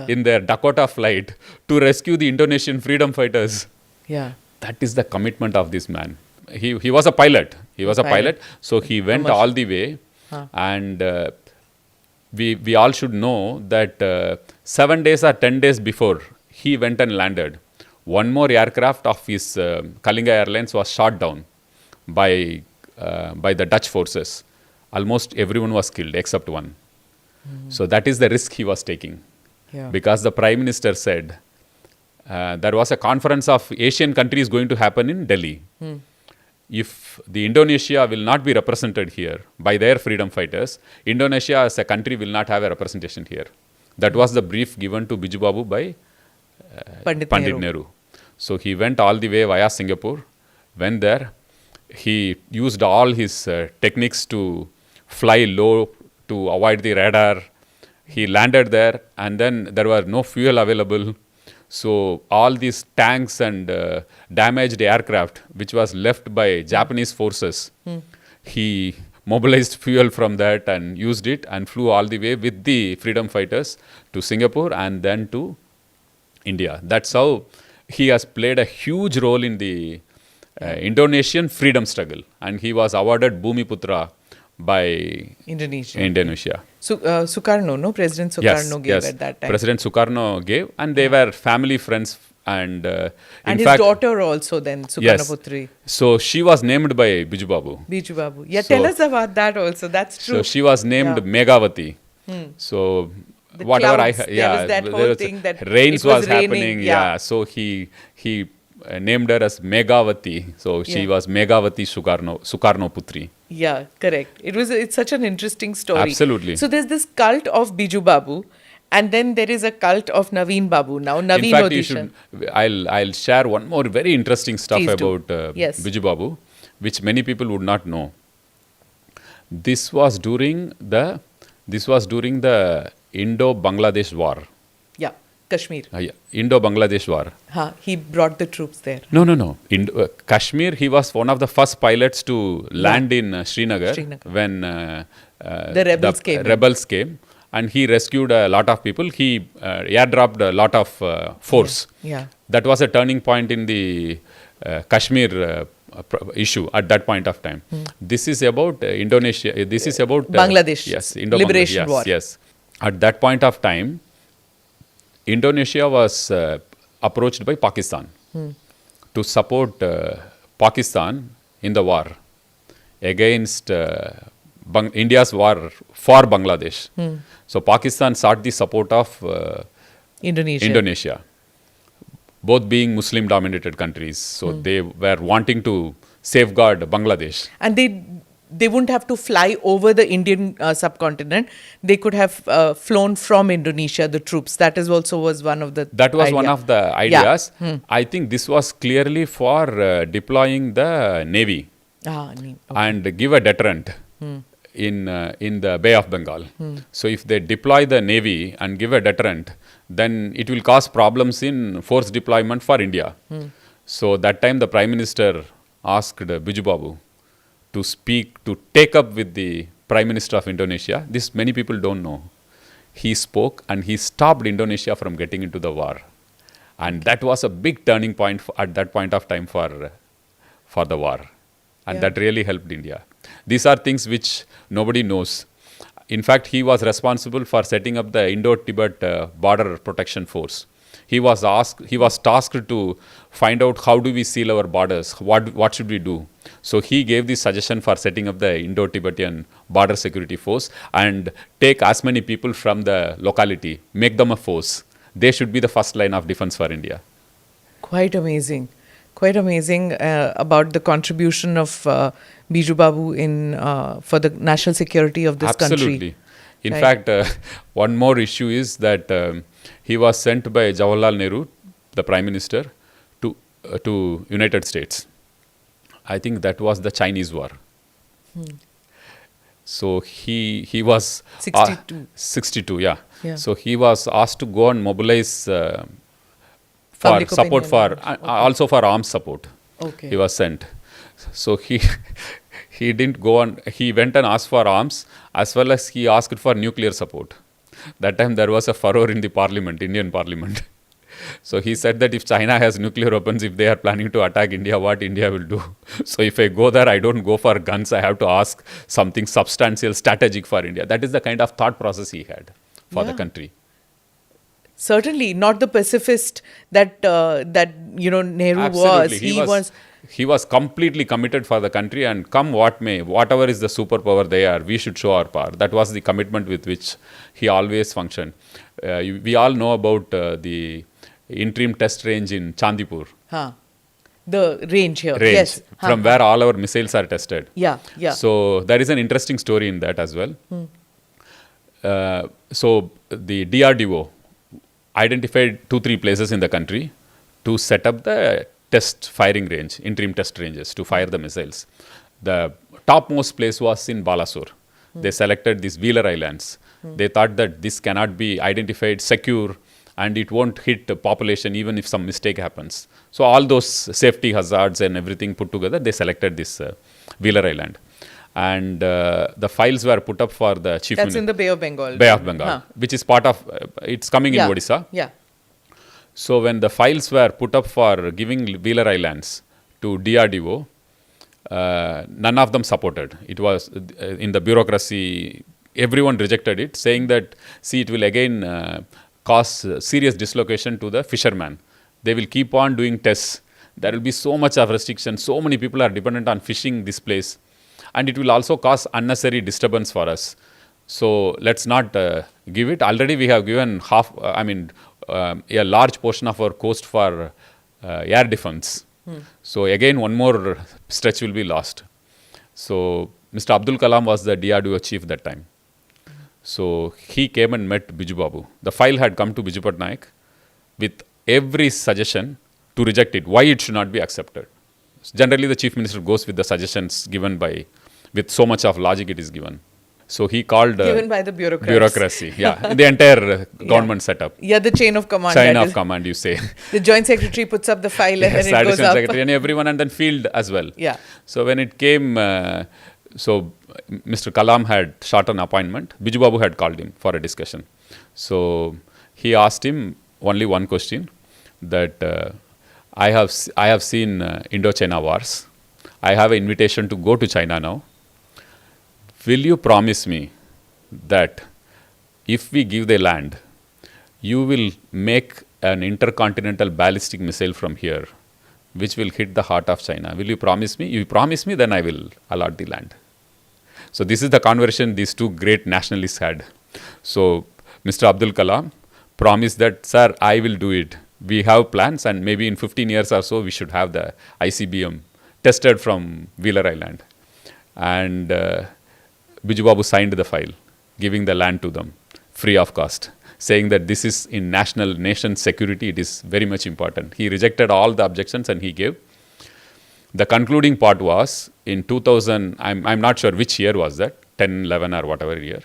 [SPEAKER 2] in their Dakota flight to rescue the Indonesian freedom fighters.
[SPEAKER 1] Yeah.
[SPEAKER 2] That is the commitment of this man. He was a pilot. So he went all the way, and we all should know that 7 days or 10 days before he went and landed, one more aircraft of his Kalinga Airlines was shot down by the Dutch forces. Almost everyone was killed except one. So that is the risk he was taking. Because the Prime Minister said, there was a conference of Asian countries going to happen in Delhi. If the Indonesia will not be represented here by their freedom fighters, Indonesia as a country will not have a representation here. That was the brief given to Biju Babu by Pandit Nehru. So he went all the way via Singapore, went there. He used all his techniques to fly low to avoid the radar. He landed there, and then there was no fuel available. So all these tanks and damaged aircraft, which was left by Japanese forces, he mobilized fuel from that and used it and flew all the way with the freedom fighters to Singapore and then to India. That's how he has played a huge role in the Indonesian freedom struggle, and he was awarded Bhumiputra by Indonesia.
[SPEAKER 1] Sukarno, no? President Sukarno gave at that time.
[SPEAKER 2] President Sukarno gave, and they were family friends. And
[SPEAKER 1] in his daughter also then, Sukarno Putri.
[SPEAKER 2] So she was named by Biju Babu.
[SPEAKER 1] Biju Babu. Yeah, tell us about that also. That's true.
[SPEAKER 2] So she was named Megawati. So
[SPEAKER 1] the
[SPEAKER 2] whatever
[SPEAKER 1] clouds, there was that whole thing that
[SPEAKER 2] rains
[SPEAKER 1] it was
[SPEAKER 2] happening.
[SPEAKER 1] raining.
[SPEAKER 2] So he named her as Megawati. So she was Megawati Sukarno Putri.
[SPEAKER 1] Yeah, correct. It's such an interesting story.
[SPEAKER 2] Absolutely.
[SPEAKER 1] So there's this cult of Biju Babu, and then there is a cult of Naveen Babu now. Naveen Odisha.
[SPEAKER 2] I'll share one more very interesting stuff about Biju Babu, which many people would not know. This was during the Indo-Bangladesh War.
[SPEAKER 1] Yeah, Kashmir.
[SPEAKER 2] Indo-Bangladesh War.
[SPEAKER 1] He brought the troops there.
[SPEAKER 2] No. Kashmir, he was one of the first pilots to land in Srinagar when
[SPEAKER 1] the
[SPEAKER 2] rebels came. And he rescued a lot of people. He airdropped a lot of force. That was a turning point in the Kashmir issue at that point of time. This is about Indonesia. This is about
[SPEAKER 1] Bangladesh.
[SPEAKER 2] Yes,
[SPEAKER 1] Liberation War.
[SPEAKER 2] Yes. At that point of time, Indonesia was approached by Pakistan to support Pakistan in the war against India's war for Bangladesh. So Pakistan sought the support of Indonesia, both being Muslim-dominated countries. So they were wanting to safeguard Bangladesh.
[SPEAKER 1] And they wouldn't have to fly over the Indian subcontinent. They could have flown from Indonesia, the troops. That is also was one of the
[SPEAKER 2] one of the ideas. I think this was clearly for deploying the Navy and give a deterrent in the Bay of Bengal. So if they deploy the Navy and give a deterrent, then it will cause problems in force deployment for India. So that time the Prime Minister asked Biju Babu to take up with the Prime Minister of Indonesia. This many people don't know. He spoke and he stopped Indonesia from getting into the war. And that was a big turning point at that point of time for the war. And that really helped India. These are things which nobody knows. In fact, he was responsible for setting up the Indo-Tibet border protection force. He was tasked to find out how do we seal our borders, what should we do. So he gave the suggestion for setting up the Indo-Tibetan border security force and take as many people from the locality, make them a force. They should be the first line of defense for India.
[SPEAKER 1] Quite amazing. Quite amazing about the contribution of Biju Babu for the national security of this country.
[SPEAKER 2] Absolutely. In fact, one more issue is that he was sent by Jawaharlal Nehru, the Prime Minister, to United States. I think that was the Chinese War. So he was
[SPEAKER 1] 62.
[SPEAKER 2] 62, yeah. So he was asked to go and mobilize for
[SPEAKER 1] Public
[SPEAKER 2] support
[SPEAKER 1] opinion.
[SPEAKER 2] also for arms support.
[SPEAKER 1] Okay.
[SPEAKER 2] He was sent. So he didn't go on. He went and asked for arms as well as he asked for nuclear support. That time there was a furor in the parliament, Indian parliament. So he said that if China has nuclear weapons, if they are planning to attack India, what India will do. So if I go there, I don't go for guns. I have to ask something substantial, strategic for India. That is the kind of thought process he had for the country.
[SPEAKER 1] Certainly not the pacifist that Nehru
[SPEAKER 2] Absolutely.
[SPEAKER 1] was.
[SPEAKER 2] He was completely committed for the country, and come what may, whatever is the superpower they are, we should show our power. That was the commitment with which he always functioned. We all know about the interim test range in Chandipur.
[SPEAKER 1] The range here.
[SPEAKER 2] Range,
[SPEAKER 1] Yes.
[SPEAKER 2] from where all our missiles are tested.
[SPEAKER 1] Yeah.
[SPEAKER 2] So there is an interesting story in that as well. So the DRDO identified 2-3 places in the country to set up the test firing range, interim test ranges to fire the missiles. The topmost place was in Balasore. They selected these Wheeler Islands. They thought that this cannot be identified, secure, and it won't hit the population even if some mistake happens. So all those safety hazards and everything put together, they selected this Wheeler Island. And the files were put up for the chief
[SPEAKER 1] That's in the Bay of Bengal.
[SPEAKER 2] Bay of Bengal, which is part of, it's coming in Odisha.
[SPEAKER 1] Yeah.
[SPEAKER 2] So when the files were put up for giving Wheeler Islands to DRDO, none of them supported. It was in the bureaucracy, everyone rejected it, saying that, see, it will again cause serious dislocation to the fishermen. They will keep on doing tests. There will be so much of restriction. So many people are dependent on fishing this place. And it will also cause unnecessary disturbance for us. So let's not give it. Already we have given a large portion of our coast for air defense. So again, one more stretch will be lost. So Mr. Abdul Kalam was the DRDO chief that time. So he came and met Biju Babu. The file had come to Biju Patnaik with every suggestion to reject it, why it should not be accepted. Generally, the chief minister goes with the suggestions given with so much of logic it is given. So he called...
[SPEAKER 1] given by the bureaucrats.
[SPEAKER 2] Bureaucracy, the entire government setup.
[SPEAKER 1] Yeah, the chain of command.
[SPEAKER 2] Chain of command, you say.
[SPEAKER 1] The joint secretary puts up the file and then it goes
[SPEAKER 2] additional
[SPEAKER 1] up.
[SPEAKER 2] secretary and everyone, and then field as well.
[SPEAKER 1] Yeah.
[SPEAKER 2] So when it came... So Mr. Kalam had shot an appointment. Biju Babu had called him for a discussion. So he asked him only one question, that I have seen Indo-China wars. I have an invitation to go to China now. Will you promise me that if we give the land, you will make an intercontinental ballistic missile from here, which will hit the heart of China? Will you promise me? You promise me, then I will allot the land. So this is the conversation these two great nationalists had. So Mr. Abdul Kalam promised that, sir, I will do it. We have plans, and maybe in 15 years or so, we should have the ICBM tested from Wheeler Island. And Biju Babu signed the file, giving the land to them, free of cost, saying that this is in nation security, it is very much important. He rejected all the objections and he gave. The concluding part was in 2000, I'm not sure which year was that, 10, 11 or whatever year.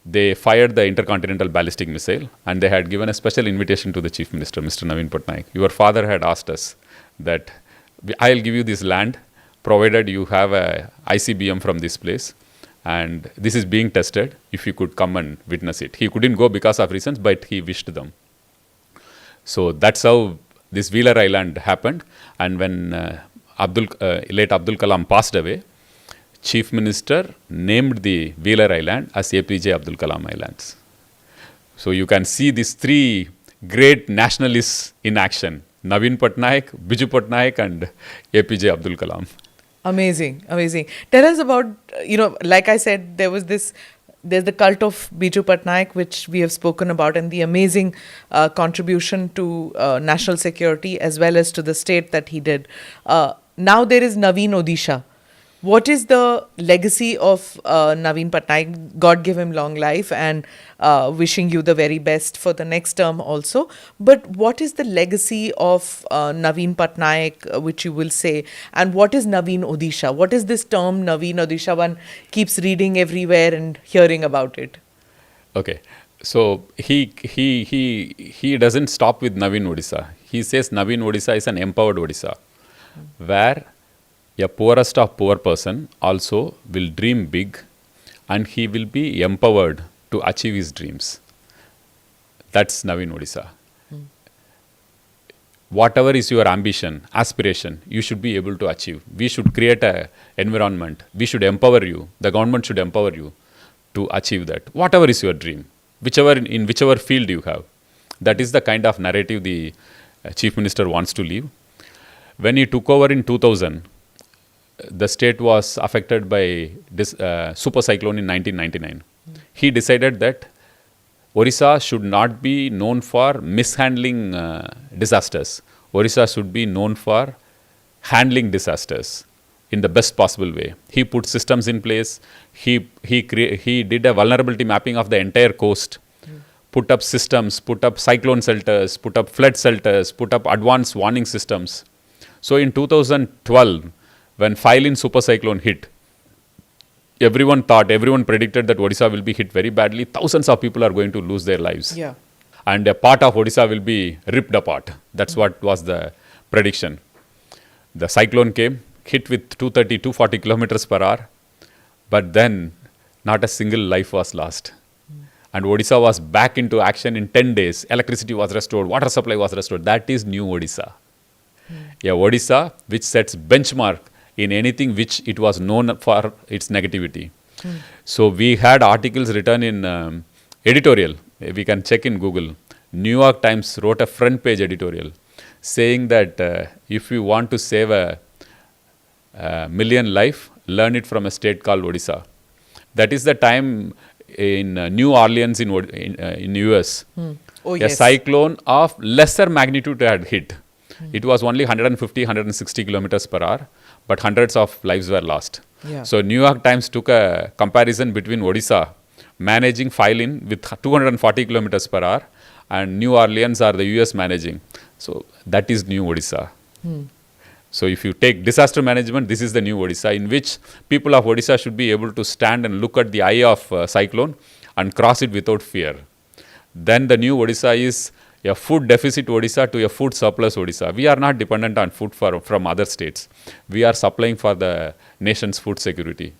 [SPEAKER 2] They fired the intercontinental ballistic missile, and they had given a special invitation to the chief minister, Mr. Naveen Patnaik. Your father had asked us that I'll give you this land provided you have a ICBM from this place, and this is being tested. If you could come and witness it. He couldn't go because of reasons, but he wished them. So that's how this Wheeler Island happened. And when late Abdul Kalam passed away, Chief Minister named the Wheeler Island as APJ Abdul Kalam Islands. So you can see these three great nationalists in action: Naveen Patnaik, Biju Patnaik, and APJ Abdul Kalam.
[SPEAKER 1] Amazing, amazing. Tell us about, like I said, there's the cult of Biju Patnaik, which we have spoken about, and the amazing contribution to national security as well as to the state that he did. Now there is Naveen Odisha. What is the legacy of Naveen Patnaik? God give him long life, and wishing you the very best for the next term also. But what is the legacy of Naveen Patnaik, which you will say? And what is Naveen Odisha? What is this term Naveen Odisha? One keeps reading everywhere and hearing about it.
[SPEAKER 2] Okay, so he doesn't stop with Naveen Odisha. He says Naveen Odisha is an empowered Odisha, where a poorest of poor person also will dream big, and he will be empowered to achieve his dreams. That's Naveen Odisha. Whatever is your ambition, aspiration, you should be able to achieve. We should create an environment. We should empower you. The government should empower you to achieve that. Whatever is your dream, in whichever field you have. That is the kind of narrative the Chief Minister wants to leave. When he took over in 2000, the state was affected by this super cyclone in 1999. He decided that Odisha should not be known for mishandling disasters. Odisha should be known for handling disasters in the best possible way. He put systems in place. He did a vulnerability mapping of the entire coast, put up systems, put up cyclone shelters, put up flood shelters, put up advanced warning systems. So in 2012, when Phylin super cyclone hit, everyone predicted that Odisha will be hit very badly. Thousands of people are going to lose their lives.
[SPEAKER 1] Yeah.
[SPEAKER 2] And a part of Odisha will be ripped apart. That's what was the prediction. The cyclone came, hit with 230, 240 kilometers per hour. But then, not a single life was lost. And Odisha was back into action in 10 days. Electricity was restored, water supply was restored. That is new Odisha. A Odisha which sets benchmark in anything which it was known for its negativity. So we had articles written in editorial. We can check in Google. New York Times wrote a front page editorial saying that if you want to save a million life, learn it from a state called Odisha. That is the time in New Orleans in US.
[SPEAKER 1] Oh,
[SPEAKER 2] A
[SPEAKER 1] yes.
[SPEAKER 2] cyclone of lesser magnitude had hit. It was only 150, 160 kilometers per hour, but hundreds of lives were lost.
[SPEAKER 1] Yeah.
[SPEAKER 2] So New York Times took a comparison between Odisha managing Phylin with 240 kilometers per hour and New Orleans or the US managing. So that is new Odisha. So if you take disaster management, this is the new Odisha, in which people of Odisha should be able to stand and look at the eye of cyclone and cross it without fear. Then the new Odisha is a food deficit Odisha to a food surplus Odisha. We are not dependent on food from other states. We are supplying for the nation's food security.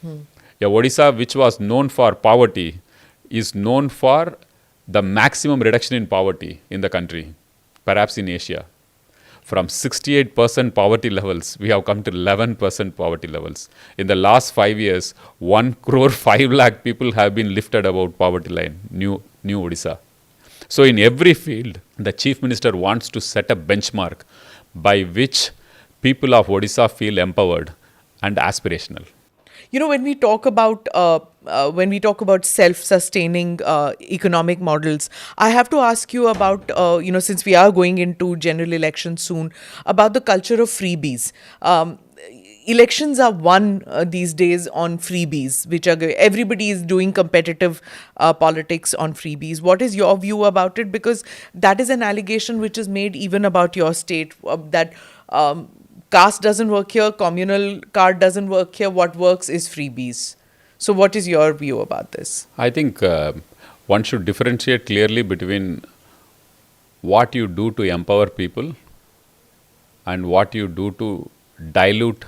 [SPEAKER 2] A Odisha which was known for poverty is known for the maximum reduction in poverty in the country, perhaps in Asia. From 68% poverty levels, we have come to 11% poverty levels. In the last 5 years, 1 crore 5 lakh people have been lifted above poverty line, new Odisha. So in every field, the Chief Minister wants to set a benchmark by which people of Odisha feel empowered and aspirational.
[SPEAKER 1] When we talk about self-sustaining economic models, I have to ask you about since we are going into general elections soon, about the culture of freebies. Elections are won these days on freebies, which are everybody is doing competitive politics on freebies. What is your view about it? Because that is an allegation which is made even about your state, that caste doesn't work here, communal card doesn't work here. What works is freebies. So what is your view about this?
[SPEAKER 2] I think one should differentiate clearly between what you do to empower people and what you do to dilute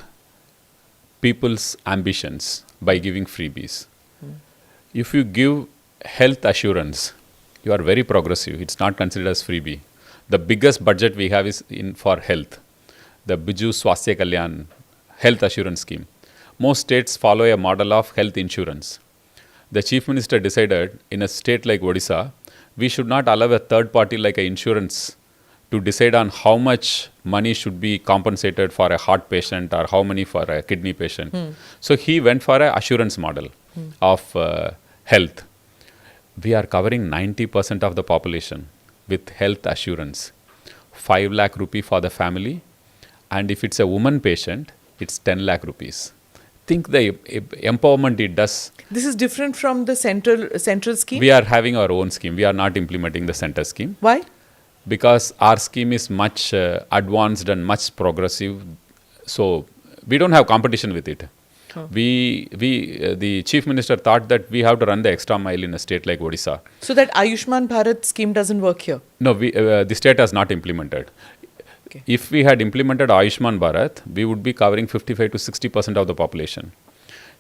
[SPEAKER 2] people's ambitions by giving freebies. If you give health assurance, you are very progressive. It's not considered as freebie. The biggest budget we have is for health, the Biju Swasthya Kalyan health assurance scheme. most states follow a model of health insurance. The chief minister decided in a state like Odisha, we should not allow a third party like an insurance to decide on how much money should be compensated for a heart patient or how many for a kidney patient. So he went for a assurance model of health. We are covering 90% of the population with health assurance. 5 lakh rupee for the family, and if it's a woman patient, it's 10 lakh rupees. Think the empowerment it does.
[SPEAKER 1] This is different from the central scheme?
[SPEAKER 2] We are having our own scheme. We are not implementing the center scheme.
[SPEAKER 1] Why?
[SPEAKER 2] Because our scheme is much advanced and much progressive. So we don't have competition with it. The chief minister thought that we have to run the extra mile in a state like Odisha.
[SPEAKER 1] So that Ayushman Bharat scheme doesn't work here?
[SPEAKER 2] No, the state has not implemented.
[SPEAKER 1] Okay.
[SPEAKER 2] If we had implemented Ayushman Bharat, we would be covering 55 to 60% of the population.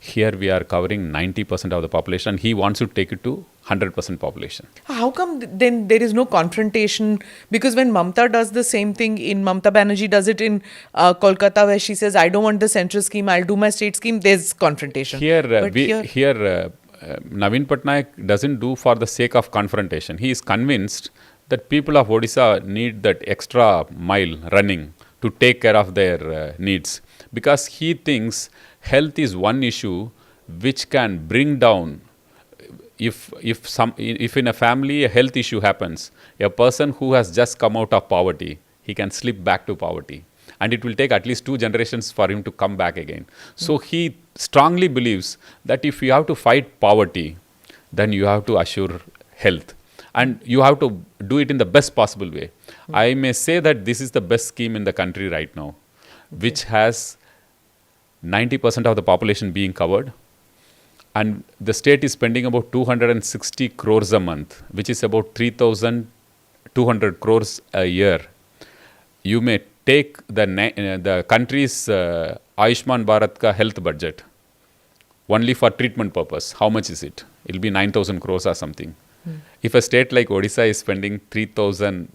[SPEAKER 2] Here we are covering 90% of the population. He wants to take it to 100% population.
[SPEAKER 1] How come then there is no confrontation? Because when Mamta does the same thing Mamta Banerjee does it in Kolkata, where she says, I don't want the central scheme, I'll do my state scheme, there's confrontation.
[SPEAKER 2] Here, Naveen Patnaik doesn't do for the sake of confrontation. He is convinced that people of Odisha need that extra mile running to take care of their needs. Because he thinks health is one issue which can bring down. If in a family a health issue happens, a person who has just come out of poverty, he can slip back to poverty. And it will take at least 2 generations for him to come back again. So he strongly believes that if you have to fight poverty, then you have to assure health. And you have to do it in the best possible way. I may say that this is the best scheme in the country right now, which has 90% of the population being covered. And the state is spending about 260 crores a month, which is about 3,200 crores a year. You may take the country's Ayushman Bharat ka health budget only for treatment purpose. How much is it? It will be 9,000 crores or something. If a state like Odisha is spending 3,000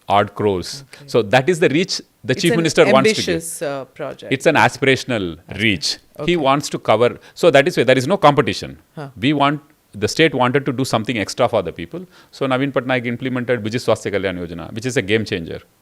[SPEAKER 2] odd crores, so that is the reach the chief minister wants to give.
[SPEAKER 1] It's an ambitious project.
[SPEAKER 2] It's an aspirational reach. He wants to cover. So that is why there is no competition. The state wanted to do something extra for the people. So Naveen Patnaik implemented Biju Swasthya Kalyan Yojana, which is a game changer.